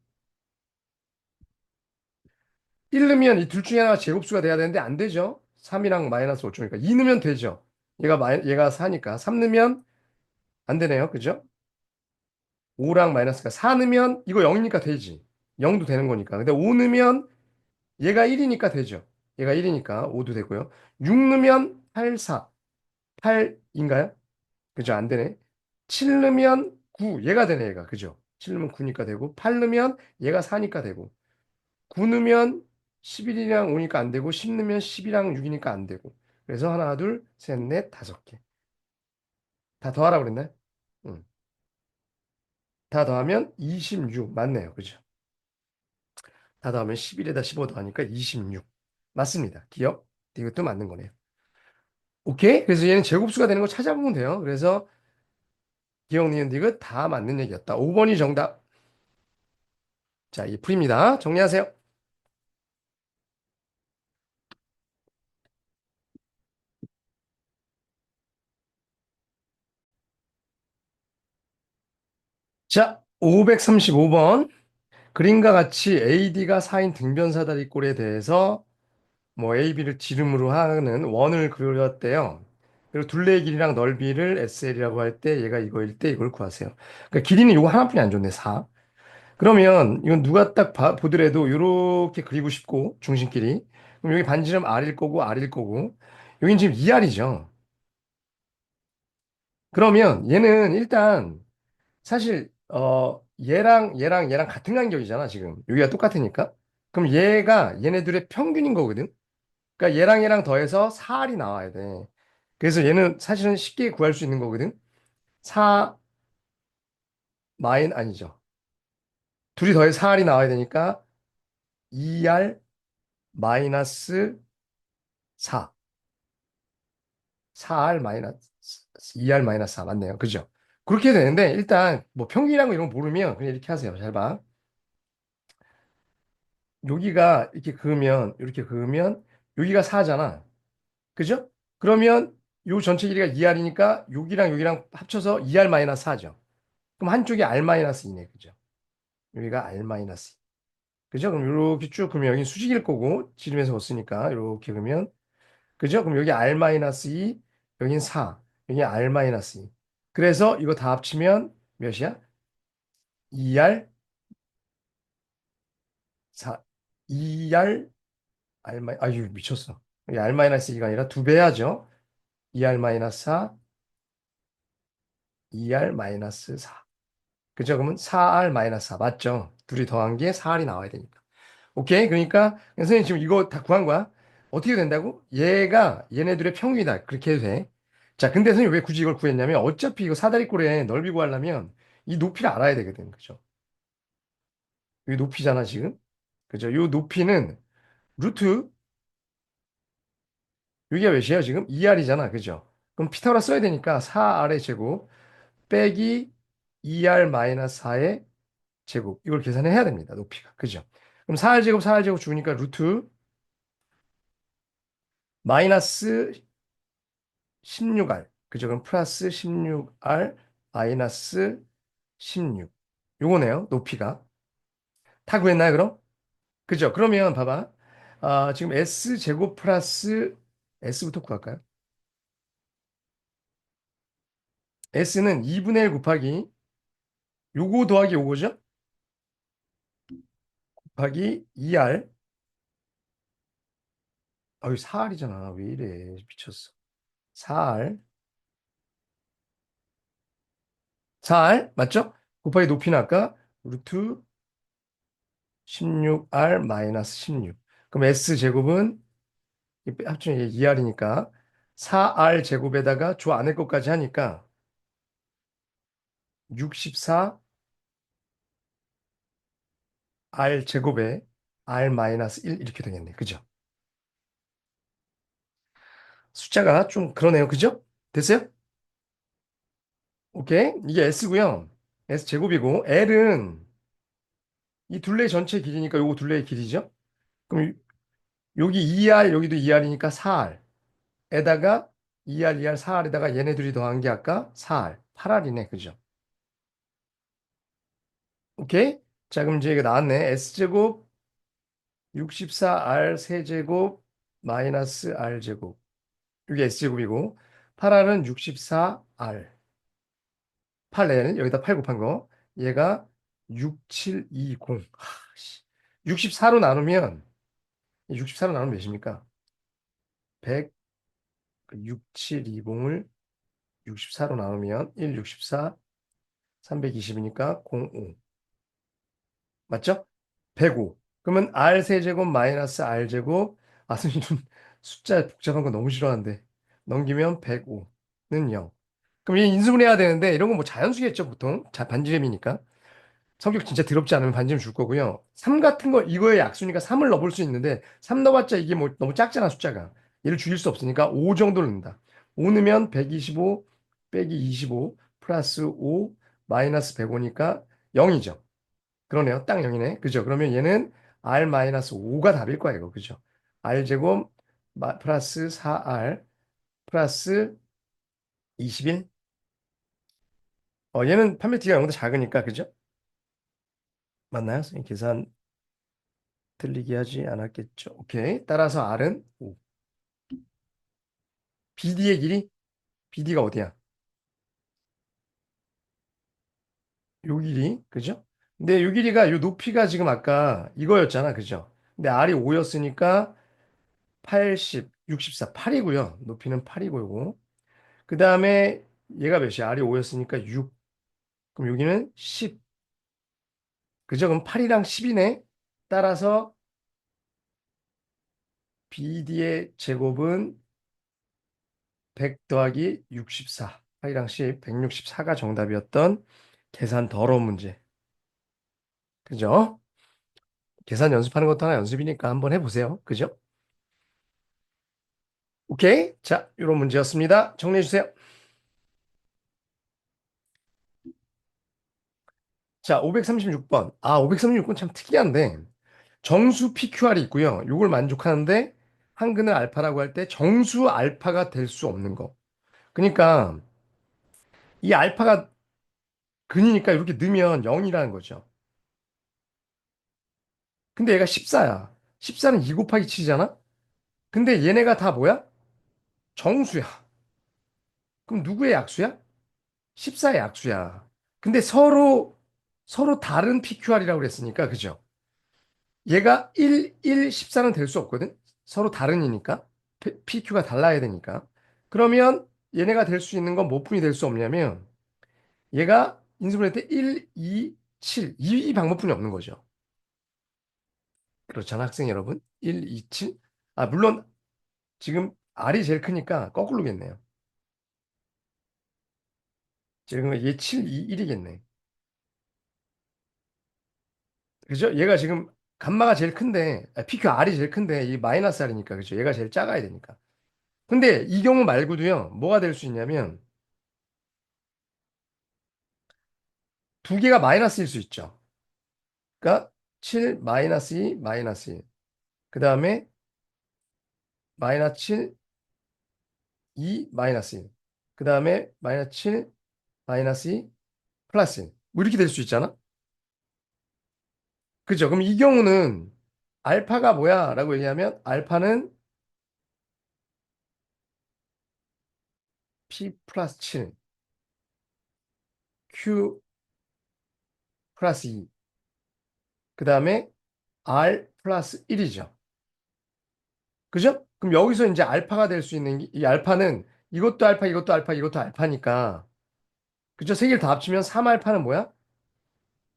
[SPEAKER 1] 1 넣으면 이 둘 중에 하나가 제곱수가 돼야 되는데 안 되죠. 3이랑 마이너스 5초니까 2 넣으면 되죠. 얘가 4니까 3 넣으면 안 되네요. 그죠? 5랑 마이너스가 4 넣으면 이거 0이니까 되지. 0도 되는 거니까. 근데 5 넣으면 얘가 1이니까 되죠. 얘가 1이니까 5도 되고요. 6 넣으면 8, 4. 8인가요? 그죠? 안 되네. 7 넣으면 9. 얘가 되네, 얘가. 그죠? 7 넣으면 9니까 되고, 8 넣으면 얘가 4니까 되고, 9 넣으면 11이랑 5니까 안 되고, 10 넣으면 10이랑 6이니까 안 되고. 그래서 하나, 둘, 셋, 넷, 5개. 다 더하라고 그랬나요? 응. 다 더하면 26. 맞네요. 그죠? 다 더하면 11에다 15 더하니까 26. 맞습니다. 기억? 이것도 맞는 거네요. 오케이? 그래서 얘는 제곱수가 되는 거 찾아보면 돼요. 그래서 기억, 니은, 디귿 다 맞는 얘기였다. 5번이 정답. 자, 이 풀입니다. 정리하세요. 자, 535번. 그림과 같이 AD가 4인 등변사다리꼴에 대해서 뭐 AB를 지름으로 하는 원을 그렸대요. 그리고 둘레의 길이랑 넓이를 SL이라고 할 때 얘가 이거일 때 이걸 구하세요. 그러니까 길이는 이거 하나뿐이 안 줬네, 4. 그러면 이건 누가 딱 보더라도 이렇게 그리고 싶고 중심끼리. 그럼 여기 반지름 R일 거고 R일 거고 여긴 지금 2R이죠. 그러면 얘는 일단 사실 얘랑 같은 간격이잖아 지금 여기가 똑같으니까 그럼 얘가 얘네들의 평균인 거거든. 그러니까 얘랑 더해서 4R이 나와야 돼. 그래서 얘는 사실은 쉽게 구할 수 있는 거거든. 4 마인 아니죠. 둘이 더해서 4R이 나와야 되니까 2R 마이너스 4 4R 마이너스 2R 마이너스 4 맞네요. 그죠? 그렇게 되는데 일단 뭐 평균이라는 거 이런 거 모르면 그냥 이렇게 하세요. 잘 봐. 여기가 이렇게 그으면 여기가 4잖아. 그죠? 그러면 요 전체 길이가 2R이니까 여기랑 합쳐서 2R 마이너스 4죠. 그럼 한쪽이 R 마이너스 2네. 그죠? 여기가 R 마이너스 2. 그죠? 그럼 이렇게 쭉 그으면 여기 수직일 거고 지름에서 봤으니까 이렇게 그으면 그죠? 그럼 여기 R 마이너스 2, 여긴 4, 여기 R 마이너스 2. 그래서 이거 다 합치면 몇이야? 2R 4, 2R R 아유 미쳤어. 여기 R-2가 아니라 2배 하죠. 2R-4, 2R-4. 그죠? 그러면 4R-4 맞죠? 둘이 더한 게 4R이 나와야 되니까. 오케이? 그러니까 선생님 지금 이거 다 구한 거야. 어떻게 된다고? 얘가 얘네들의 평균이다. 그렇게 해도 돼. 자, 근데 선생님 왜 굳이 이걸 구했냐면 어차피 이거 사다리꼴의 넓이 구하려면 이 높이를 알아야 되거든. 그죠? 이 높이잖아, 지금. 그죠? 요 높이는 루트 여기가 몇이에요, 지금? 2R이잖아. 그죠? 그럼 피타고라 써야 되니까 4R의 제곱 빼기 2R-4의 제곱. 이걸 계산해야 됩니다. 높이가. 그죠? 그럼 4R 제곱 4R 제곱 주니까 루트 마이너스 16R. 그죠? 그럼 플러스 16R 마이너스 16. 요거네요. 높이가. 다 구했나요, 그럼? 그죠? 그러면 봐봐. 지금 S제곱 플러스 S부터 구할까요? S는 2분의 1 곱하기 요거 더하기 요거죠? 곱하기 2R. 아유, 4R이잖아. 왜 이래. 미쳤어. 4R. 4R. 맞죠? 곱하기 높이는 아까 루트 16R 마이너스 16. 그럼 S제곱은 합치면 2R이니까 4R 제곱에다가 조 안에 것까지 하니까 64R 제곱에 R 마이너스 1 이렇게 되겠네. 그죠? 숫자가 좀 그러네요. 그죠? 됐어요? 오케이. 이게 S고요. S 제곱이고 L은 이 둘레 전체 길이니까 요거 둘레의 길이죠. 그럼 여기 2R 여기도 2R이니까 4R에다가 2R 2R 4R에다가 얘네들이 더한 게 아까 4R 8R이네. 그죠? 오케이. 자, 그럼 이제 이게 나왔네. S제곱 64R 세제곱 마이너스 R제곱. 이게 S제곱이고 8R은 64R. 8L은 여기다 8 곱한 거. 얘가 6720. 64로 나누면 64로 나누면 몇입니까? 100, 6720을 64로 나누면 1, 64, 320이니까 05. 맞죠? 105. 그러면 R 세제곱 마이너스 R 제곱. 선생님 좀 숫자 복잡한 거 너무 싫어하는데. 넘기면 105는 0. 그럼 이 인수분해해야 되는데 이런 건 뭐 자연수겠죠, 보통. 반지름이니까. 성격 진짜 더럽지 않으면 반지름 줄 거고요. 3 같은 거 이거의 약수니까 3을 넣어볼 수 있는데 3 넣어봤자 이게 뭐 너무 작잖아, 숫자가. 얘를 줄일 수 없으니까 5 정도를 넣는다. 5 넣으면 125 빼기 25 플러스 5 마이너스 105니까 0이죠. 그러네요. 딱 0이네. 그죠? 그러면 얘는 R-5가 답일 거예요. 이거. 그죠? R제곱 플러스 4R 플러스 21. 얘는 판매티가 0보다 작으니까. 그죠? 맞나요? 선생님 계산 틀리게 하지 않았겠죠? 오케이. 따라서 R은 5. BD의 길이? BD가 어디야? 요 길이. 그죠? 근데 요 길이가 요 높이가 지금 아까 이거였잖아. 그죠? 근데 R이 5였으니까 80, 64, 8이고요. 높이는 8이고 요거. 그 다음에 얘가 몇이야? R이 5였으니까 6. 그럼 여기는 10. 그죠? 그럼 8이랑 10이네. 따라서 BD의 제곱은 100 더하기 64. 8이랑 10, 164가 정답이었던 계산 더러운 문제. 그죠? 계산 연습하는 것도 하나 연습이니까 한번 해보세요. 그죠? 오케이. 자, 이런 문제였습니다. 정리해 주세요. 자, 536번. 536번 참 특이한데 정수 PQR이 있고요. 요걸 만족하는데 한근을 알파라고 할 때 정수 알파가 될 수 없는 거. 그러니까 이 알파가 근이니까 이렇게 넣으면 0이라는 거죠. 근데 얘가 14야. 14는 2 곱하기 7이잖아? 근데 얘네가 다 뭐야? 정수야. 그럼 누구의 약수야? 14의 약수야. 근데 서로 다른 PQR이라고 그랬으니까, 그죠? 얘가 1, 1, 14는 될 수 없거든? 서로 다른이니까. PQ가 달라야 되니까. 그러면 얘네가 될 수 있는 건 몇 분이 될 수 없냐면 얘가 인수분해 때 1, 2, 7 이 방법뿐이 없는 거죠. 그렇잖아, 학생 여러분. 1, 2, 7. 아, 물론 지금 R이 제일 크니까 거꾸로겠네요. 지금 얘 7, 2, 1이겠네. 그죠? 얘가 지금 감마가 제일 큰데, PQ R이 제일 큰데, 이 마이너스 R이니까, 그죠? 얘가 제일 작아야 되니까. 근데 이 경우 말고도요, 뭐가 될 수 있냐면, 두 개가 마이너스일 수 있죠. 그러니까 7, 마이너스 2, 마이너스 1. 그 다음에 마이너스 7, 2, 마이너스 1. 그 다음에 마이너스 7, 마이너스 2, 플러스 1. 뭐 이렇게 될 수 있잖아? 그죠? 그럼 이 경우는 알파가 뭐야? 라고 얘기하면, 알파는 P 플러스 7, Q 플러스 2. 그 다음에 R 플러스 1이죠. 그죠? 그럼 여기서 이제 알파가 될 수 있는 이 알파는 이것도 알파, 이것도 알파, 이것도 알파니까. 그죠? 세 개를 다 합치면 3알파는 뭐야?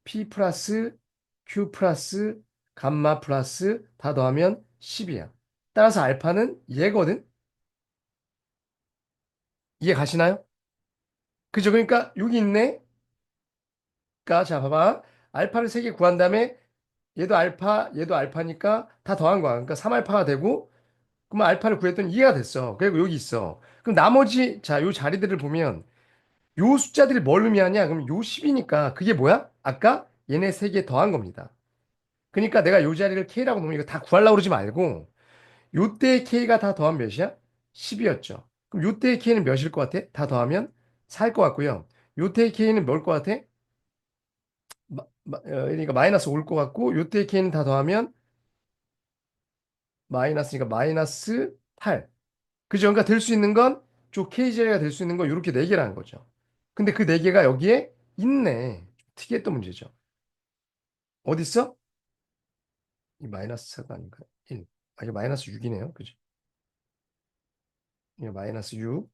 [SPEAKER 1] P 플러스 Q 플러스 감마 플러스 다 더하면 10이야. 따라서 알파는 얘거든? 이해 가시나요? 그죠? 그러니까 여기 있네. 그러니까 자 봐봐. 알파를 세 개 구한 다음에 얘도 알파, 얘도 알파니까 다 더한 거야. 그러니까 3알파가 되고 그러면 알파를 구했더니 이해가 됐어. 그리고 여기 있어. 그럼 나머지 자, 요 자리들을 보면 요 숫자들이 뭘 의미하냐? 그럼 요 10이니까 그게 뭐야? 아까 얘네 세 개 더한 겁니다. 그러니까 내가 요 자리를 K라고 놓으면 이거 다 구하려고 그러지 말고 요때의 K가 다 더하면 몇이야? 10이었죠. 그럼 요때의 K는 몇일 것 같아? 다 더하면 4일 것 같고요. 요때의 K는 뭘 것 같아? 그러니까 마이너스 5일 것 같고 요때의 K는 다 더하면 마이너스니까 마이너스 8. 그죠? 그러니까 될 수 있는 건 저 KJ가 될 수 있는 건 이렇게 네 개라는 거죠. 근데 그 네 개가 여기에 있네. 특이했던 문제죠. 어디 있어? 이 마이너스 4가 아닌가? 1. 아, 이게 마이너스 6이네요. 그죠? 이게 마이너스 6.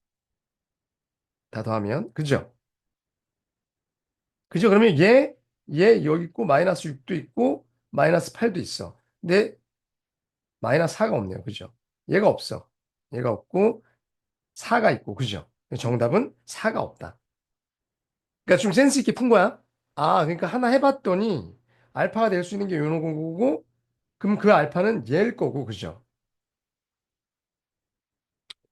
[SPEAKER 1] 다 더하면. 그죠? 그죠? 그러면 얘 여기 있고, 마이너스 6도 있고, 마이너스 8도 있어. 근데 마이너스 4가 없네요. 그죠? 얘가 없어. 얘가 없고, 4가 있고, 그죠? 정답은 4가 없다. 그러니까 좀 센스 있게 푼 거야. 아, 그러니까 하나 해봤더니, 알파가 될 수 있는 게 요런 거고, 그럼 그 알파는 얘일 거고, 그죠?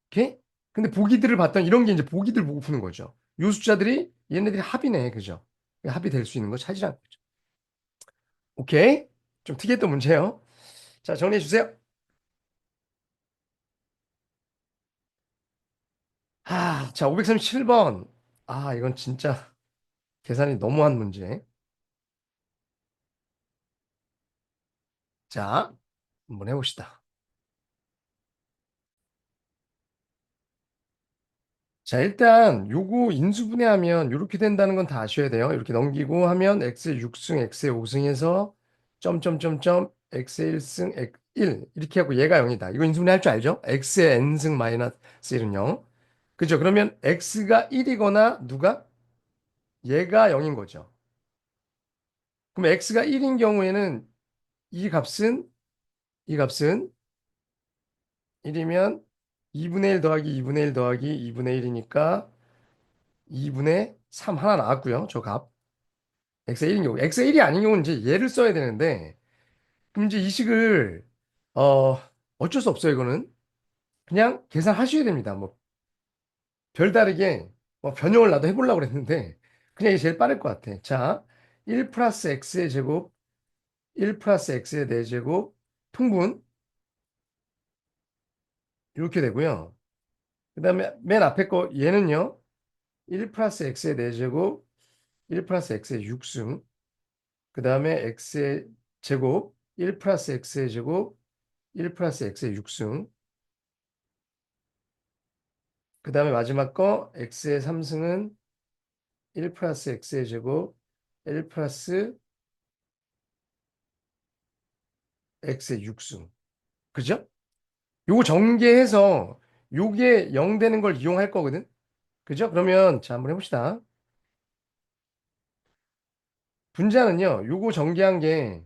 [SPEAKER 1] 오케이? 근데 보기들을 봤더니 이런 게 이제 보기들 보고 푸는 거죠. 요 숫자들이 얘네들이 합이네. 그죠? 합이 될 수 있는 거 찾으라는 거죠. 오케이? 좀 특이했던 문제예요. 자, 정리해 주세요. 자, 537번. 아, 이건 진짜 계산이 너무한 문제. 자, 한번 해봅시다. 자, 일단 요거 인수분해하면 이렇게 된다는 건 다 아셔야 돼요. 이렇게 넘기고 하면 x의 6승, x의 5승에서 점점점점 x의 1승, 1 이렇게 하고 얘가 0이다. 이거 인수분해 할 줄 알죠? x의 n승 마이너스 1은 0. 그죠? 그러면 x가 1이거나 누가? 얘가 0인 거죠. 그럼 x가 1인 경우에는 이 값은 이 값은 1이면 2분의 1 더하기 2분의 1 더하기 2분의 1이니까 2분의 3 하나 나왔고요. 저 값. x가 1인 경우. x가 1이 아닌 경우는 이제 얘를 써야 되는데 그럼 이제 이 식을 어 어쩔 수 없어요, 이거는. 그냥 계산하셔야 됩니다. 뭐 별다르게 뭐 변형을 나도 해보려고 그랬는데 그냥 이게 제일 빠를 것 같아. 자, 1 플러스 x의 제곱, 1 플러스 x의 4제곱, 통분 이렇게 되고요. 그 다음에 맨 앞에 거 얘는요. 1 플러스 x의 4제곱, 1 플러스 x의 6승, 그 다음에 x의 제곱, 1 플러스 x의 제곱, 1 플러스 x의 6승, 그 다음에 마지막 거 x의 3승은 1 플러스 x의 제곱, 1 플러스 x의 6승. 그죠? 요거 전개해서 요게 0 되는 걸 이용할 거거든. 그죠? 그러면 자 한번 해봅시다. 분자는요. 요거 전개한 게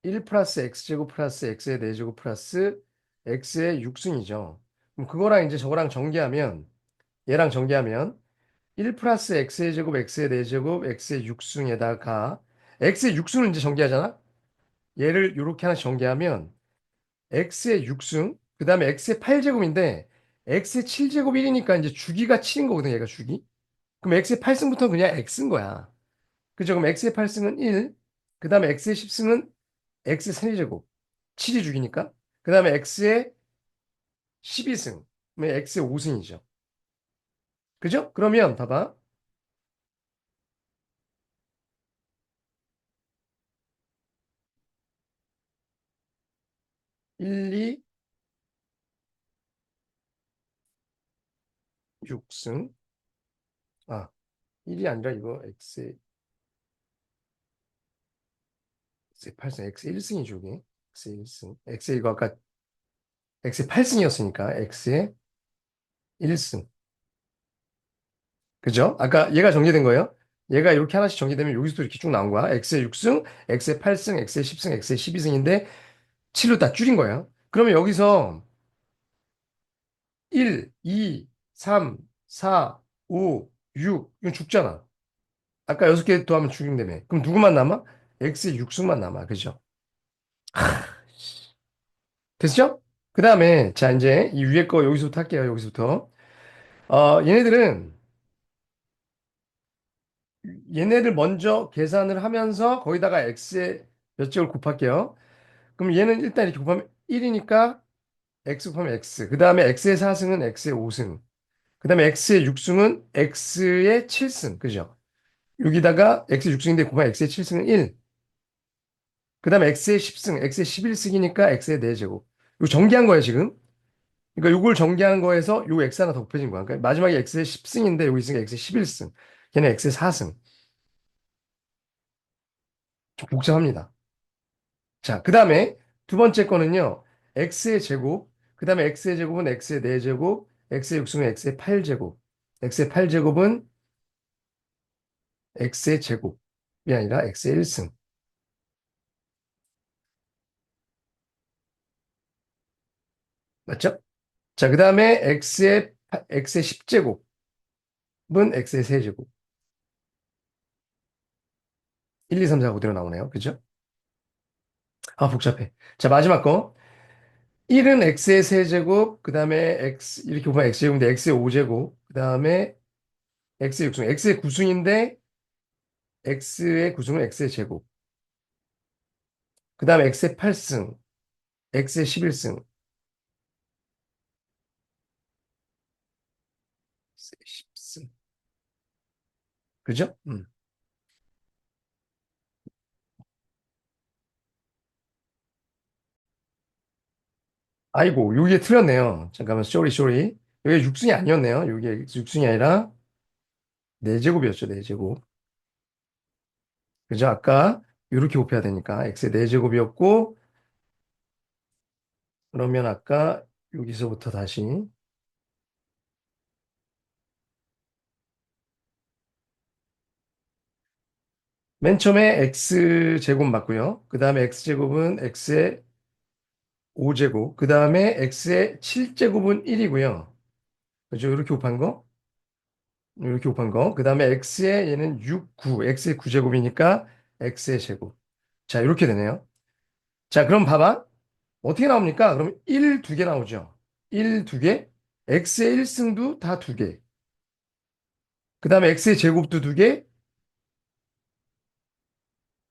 [SPEAKER 1] 1 플러스 x제곱 플러스 x의 4제곱 플러스 x의 6승이죠. 그럼 그거랑 이제 저거랑 전개하면 얘랑 전개하면 1 플러스 x의 제곱 x의 4제곱 x의 6승에다가 x의 6승을 이제 전개하잖아. 얘를 이렇게 하나씩 전개하면 x의 6승 그 다음에 x의 8제곱인데 x의 7제곱 1이니까 이제 주기가 7인 거거든 얘가 주기. 그럼 x의 8승부터 그냥 x인 거야. 그죠? 그럼 x의 8승은 1, 그 다음에 x의 10승은 x 3제곱 7이 죽이니까 그 다음에 x의 12승 그러면 x의 5승이죠. 그죠? 그러면 봐봐. 1, 2, 6승 아 1이 아니라 이거 x의 8승 x의 1승이죠 이게. x의 1승 x의 이거 아까 x의 8승이었으니까 x의 1승 그죠? 아까 얘가 정리된 거예요. 얘가 이렇게 하나씩 정리되면 여기서도 이렇게 쭉 나온 거야. x의 6승, x의 8승, x의 10승, x의 12승인데 7로 다 줄인 거예요. 그러면 여기서 1, 2, 3, 4, 5, 6 이건 죽잖아. 아까 6개 더하면 죽인다며. 그럼 누구만 남아? x의 6승만 남아. 그죠? 됐죠? 그 다음에 자 이제 이 위에 거 여기서부터 할게요. 여기서부터. 얘네들은 얘네를 먼저 계산을 하면서 거기다가 x의 몇 제곱을 곱할게요. 그럼 얘는 일단 이렇게 곱하면 1이니까 x 곱하면 x. 그 다음에 x의 4승은 x의 5승. 그 다음에 x의 6승은 x의 7승. 그죠? 여기다가 x 6승인데 곱하면 x의 7승은 1. 그 다음에 x의 10승, x의 11승이니까 x의 4제곱. 이거 전개한 거예요, 지금. 그러니까 이걸 전개하는 거에서 요 x 하나 더 곱해진 거야. 그러니까 마지막에 x의 10승인데 여기 있으니까 x의 11승. 걔는 x의 4승. 좀 복잡합니다. 자, 그 다음에 두 번째 거는요. x의 제곱, 그 다음에 x의 제곱은 x의 4제곱, x의 6승은 x의 8제곱, x의 8제곱은 x의 제곱이 아니라 x의 1승. 맞죠? 자, 그 다음에 x의 10제곱은 x의 세제곱. 1, 2, 3, 4, 5대로 나오네요. 그죠? 아, 복잡해. 자, 마지막 거. 1은 x의 세제곱, 그 다음에 x, 이렇게 보면 x제곱인데 x의 5제곱, 그 다음에 x의 6승, x의 9승인데 x의 9승은 x의 제곱. 그 다음에 x의 8승, x의 11승, x의 10승. 그죠? 아이고, 요게 틀렸네요. 잠깐만, 쏘리. 요게 6승이 아니었네요. 요게 6승이 아니라 4제곱이었죠, 4제곱. 그죠? 아까 요렇게 곱해야 되니까 x의 4제곱이었고, 그러면 아까 여기서부터 다시 맨 처음에 x제곱 맞고요. 그 다음에 x제곱은 x의 5제곱, 그 다음에 x의 7제곱은 1이고요. 그죠? 이렇게 곱한 거. 이렇게 곱한 거. 그 다음에 x의 얘는 6, 9. x의 9제곱이니까 x의 제곱. 자, 이렇게 되네요. 자, 그럼 봐봐. 어떻게 나옵니까? 그럼 1, 2개 나오죠. 1, 2개. x의 1승도 다 2개. 그 다음에 x의 제곱도 2개.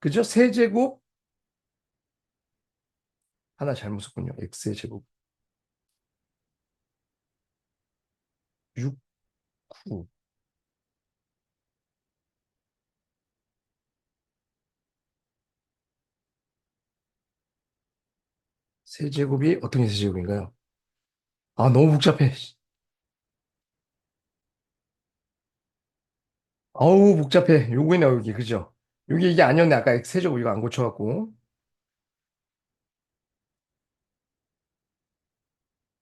[SPEAKER 1] 그죠? 세제곱 하나 잘못 썼군요. x의 제곱 6, 9. 세제곱이 어떤 게 세제곱인가요? 아, 너무 복잡해. 어우, 복잡해. 요거네, 여기. 그죠? 여기 이게 아니었네. 아까 세제곱 이거 안 고쳐갖고.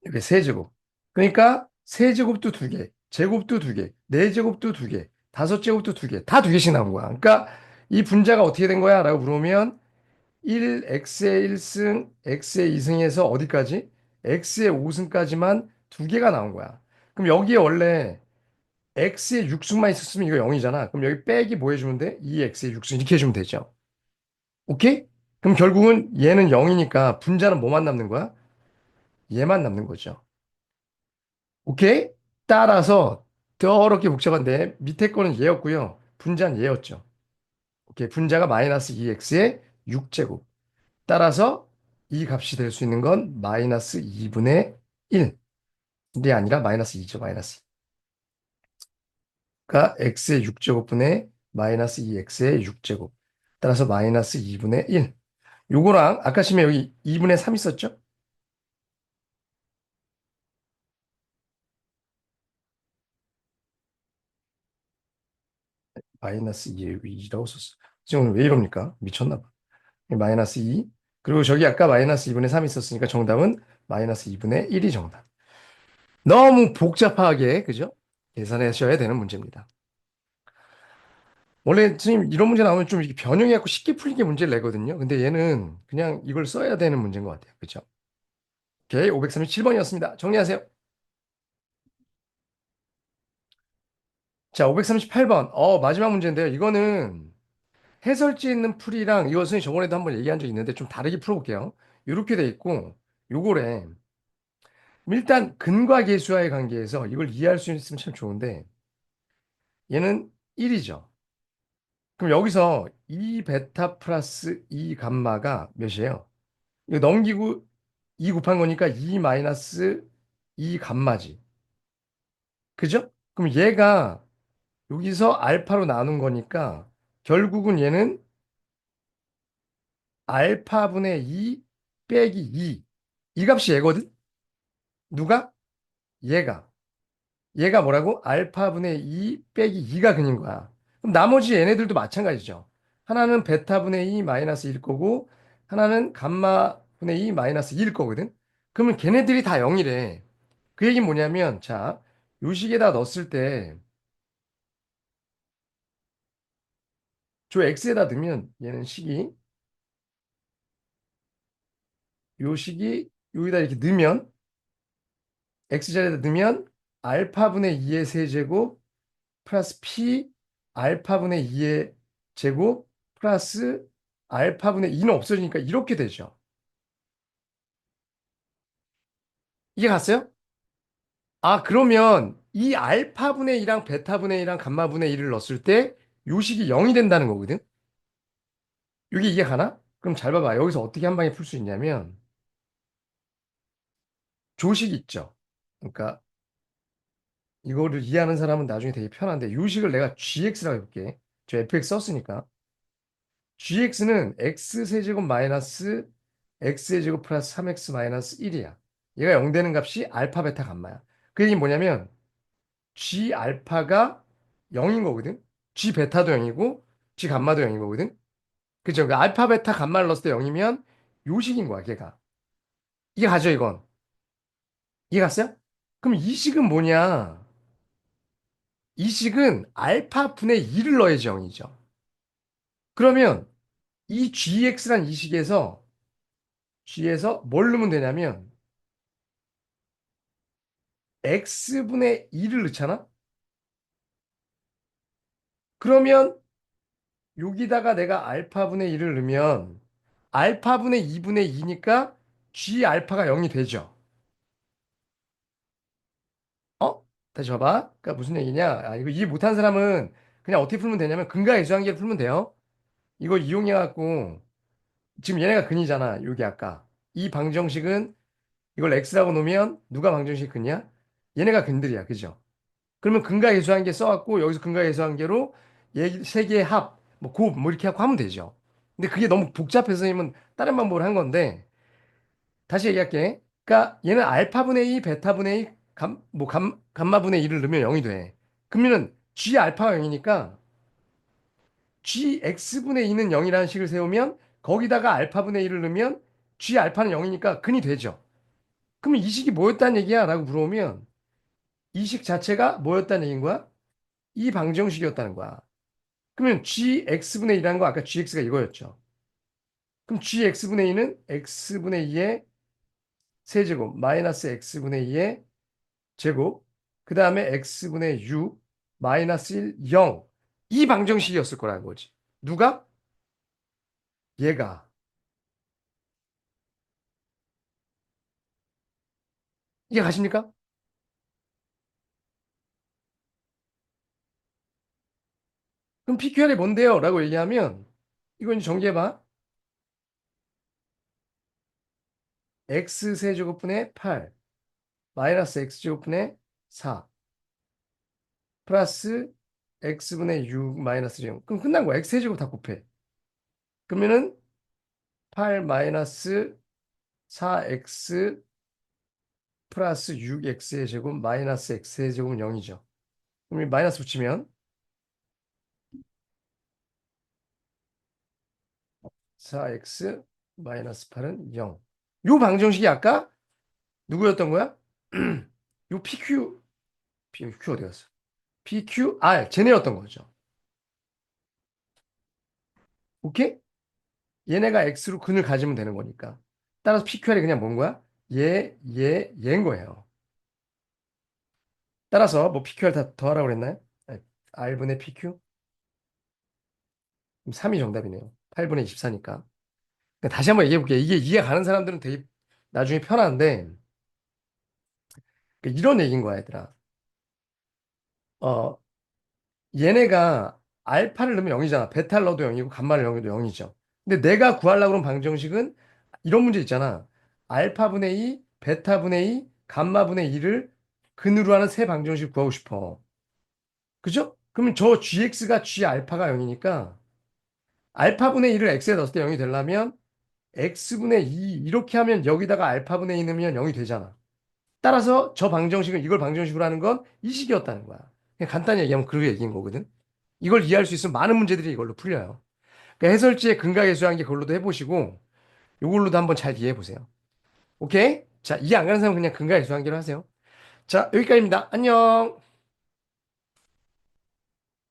[SPEAKER 1] 이게 세제곱. 그러니까 세제곱도 두 개, 제곱도 두 개, 네제곱도 두 개, 다섯 제곱도 두 개, 다 두 개씩 나온 거야. 그러니까 이 분자가 어떻게 된 거야? 라고 물으면 1, x의 1승, x의 2승에서 어디까지? x의 5승까지만 두 개가 나온 거야. 그럼 여기에 원래 x의 6승만 있었으면 이거 0이잖아. 그럼 여기 빼기 뭐 해주면 돼? 2x의 6승 이렇게 해주면 되죠. 오케이? 그럼 결국은 얘는 0이니까 분자는 뭐만 남는 거야? 얘만 남는 거죠. 오케이? 따라서 더럽게 복잡한데 밑에 거는 얘였고요. 분자는 얘였죠. 오케이. 분자가 마이너스 2x의 6제곱. 따라서 이 값이 될 수 있는 건 마이너스 2분의 1이 아니라 마이너스 2죠. 마이너스 2가 x의 6제곱분의 마이너스 2x의 6제곱. 따라서 마이너스 2분의 1. 요거랑 아까 심에 여기 2분의 3 있었죠? 마이너스 2라고 썼어. 지금 오늘 왜 이럽니까? 미쳤나 봐. 마이너스 2. 그리고 저기 아까 마이너스 2분의 3 있었으니까 정답은 마이너스 2분의 1이 정답. 너무 복잡하게, 그죠? 계산하셔야 되는 문제입니다. 원래 선생님 이런 문제 나오면 좀 이렇게 변형해갖고 쉽게 풀리게 문제를 내거든요. 근데 얘는 그냥 이걸 써야 되는 문제인 것 같아요. 그죠? 오케이, 537번이었습니다. 정리하세요. 자, 538번. 마지막 문제인데요. 이거는 해설지 있는 풀이랑 이것은 저번에도 한번 얘기한 적 있는데 좀 다르게 풀어볼게요. 이렇게 돼 있고 요거래. 일단 근과 계수와의 관계에서 이걸 이해할 수 있으면 참 좋은데 얘는 1이죠. 그럼 여기서 2 베타 플러스 2 감마가 몇이에요? 이거 넘기고 2 곱한 거니까 2 마이너스 2 감마지. 그죠? 그럼 얘가 여기서 알파로 나눈 거니까 결국은 얘는 알파분의 2 빼기 2. 이 값이 얘거든? 누가? 얘가. 얘가 뭐라고? 알파분의 2 빼기 2가 근인 거야. 그럼 나머지 얘네들도 마찬가지죠. 하나는 베타분의 2 마이너스 1 거고, 하나는 감마분의 2 마이너스 1 거거든? 그러면 걔네들이 다 0이래. 그 얘기는 뭐냐면, 자, 요 식에다 넣었을 때, 저 x에다 넣으면, 얘는 식이, 요 식이 여기다 이렇게 넣으면, x자리에다 넣으면, 알파분의 2의 세제곱, 플러스 p 알파분의 2의 제곱 플러스 알파분의 2는 없어지니까 이렇게 되죠. 이게 갔어요? 아, 그러면 이 알파분의 2랑 베타분의 2랑 감마분의 2를 넣었을 때 요식이 0이 된다는 거거든? 이게 가나? 그럼 잘 봐봐. 여기서 어떻게 한 방에 풀 수 있냐면 조식 있죠. 그러니까 이거를 이해하는 사람은 나중에 되게 편한데 요식을 내가 gx라고 해볼게. 저 fx 썼으니까. gx는 x세제곱 마이너스 x세제곱 플러스 3x 마이너스 1이야. 얘가 0 되는 값이 알파, 베타, 감마야. 그 얘기는 뭐냐면 g 알파가 0인 거거든. g 베타도 0이고 g 감마도 0인 거거든. 그죠? 그 알파, 베타, 감마를 넣었을 때 0이면 요식인 거야, 걔가. 이게 가죠, 이건. 이해 갔어요? 그럼 이 식은 뭐냐? 이 식은 알파 분의 2를 넣어야지 0이죠. 그러면 이 gx란 이 식에서 g에서 뭘 넣으면 되냐면 x분의 2를 넣잖아? 그러면 여기다가 내가 알파분의 1을 넣으면 알파분의 2분의 2니까 g 알파가 0이 되죠. 어? 다시 봐봐. 그러니까 무슨 얘기냐? 아, 이거 이해 못한 사람은 그냥 어떻게 풀면 되냐면 근과 계수관계를 풀면 돼요. 이거 이용해갖고 지금 얘네가 근이잖아. 여기 아까. 이 방정식은 이걸 x라고 놓으면 누가 방정식 근이야? 얘네가 근들이야. 그죠? 그러면 근과 계수관계 써갖고 여기서 근과 계수관계로 얘 세 개의 합, 뭐 곱, 뭐 이렇게 하고 하면 되죠. 근데 그게 너무 복잡해서 이면 다른 방법을 한 건데 다시 얘기할게. 그러니까 얘는 알파분의 2, 베타분의 2, 감마분의 2를 넣으면 0이 돼. 그러면은 g 알파가 0이니까 g x분의 2는 0이라는 식을 세우면 거기다가 알파분의 1을 넣으면 g 알파는 0이니까 근이 되죠. 그러면 이 식이 뭐였다는 얘기야? 라고 물어보면 이 식 자체가 뭐였다는 얘기인 거야? 이 방정식이었다는 거야. 그러면 gx분의 2라는 거 아까 gx가 이거였죠. 그럼 gx분의 2는 x분의 2의 세제곱 마이너스 x분의 2의 제곱 그 다음에 x분의 6 마이너스 1, 0 이 방정식이었을 거라는 거지. 누가? 얘가. 이해 가십니까? 그럼 PQR이 뭔데요? 라고 얘기하면 이건 정리해봐. x세제곱분의 8 마이너스 x제곱분의 4 플러스 x분의 6 마이너스 0 그럼 끝난 거야. x세제곱 다 곱해. 그러면은 8 마이너스 4x 플러스 6x의 제곱 마이너스 x의 제곱은 0이죠. 그럼 이 마이너스 붙이면 4x 마이너스 8은 0. 요 방정식이 아까 누구였던 거야? 요 PQ, PQ 어디 갔어? PQR, 쟤네였던 거죠. 오케이? 얘네가 X로 근을 가지면 되는 거니까. 따라서 PQR이 그냥 뭔 거야? 얘인 거예요. 따라서 뭐 PQR 다 더하라고 그랬나요? R분의 PQ? 그럼 3이 정답이네요. 8분의 24니까. 다시 한번 얘기해 볼게요. 이게 이해 가는 사람들은 되게 나중에 편한데, 그러니까 이런 얘기인 거야, 얘들아. 어, 얘네가 알파를 넣으면 0이잖아. 베타를 넣어도 0이고 감마를 넣어도 0이죠. 근데 내가 구하려고 하는 방정식은 이런 문제 있잖아. 알파분의 2, 베타분의 2, 감마분의 2를 근으로 하는 세 방정식 구하고 싶어. 그죠? 그러면 저 gx가 g 알파가 0이니까 알파분의 2를 x에 넣었을 때 0이 되려면 x분의 2 이렇게 하면 여기다가 알파분의 2 넣으면 0이 되잖아. 따라서 저 방정식은 이걸 방정식으로 하는 건 이 식이었다는 거야. 그냥 간단히 얘기하면 그렇게 얘기인 거거든. 이걸 이해할 수 있으면 많은 문제들이 이걸로 풀려요. 그러니까 해설지에 근각계수한 게 그걸로도 해보시고 이걸로도 한번 잘 이해해 보세요. 오케이? 자, 이해 안 가는 사람은 그냥 근각계수한 개로 하세요. 자, 여기까지입니다. 안녕.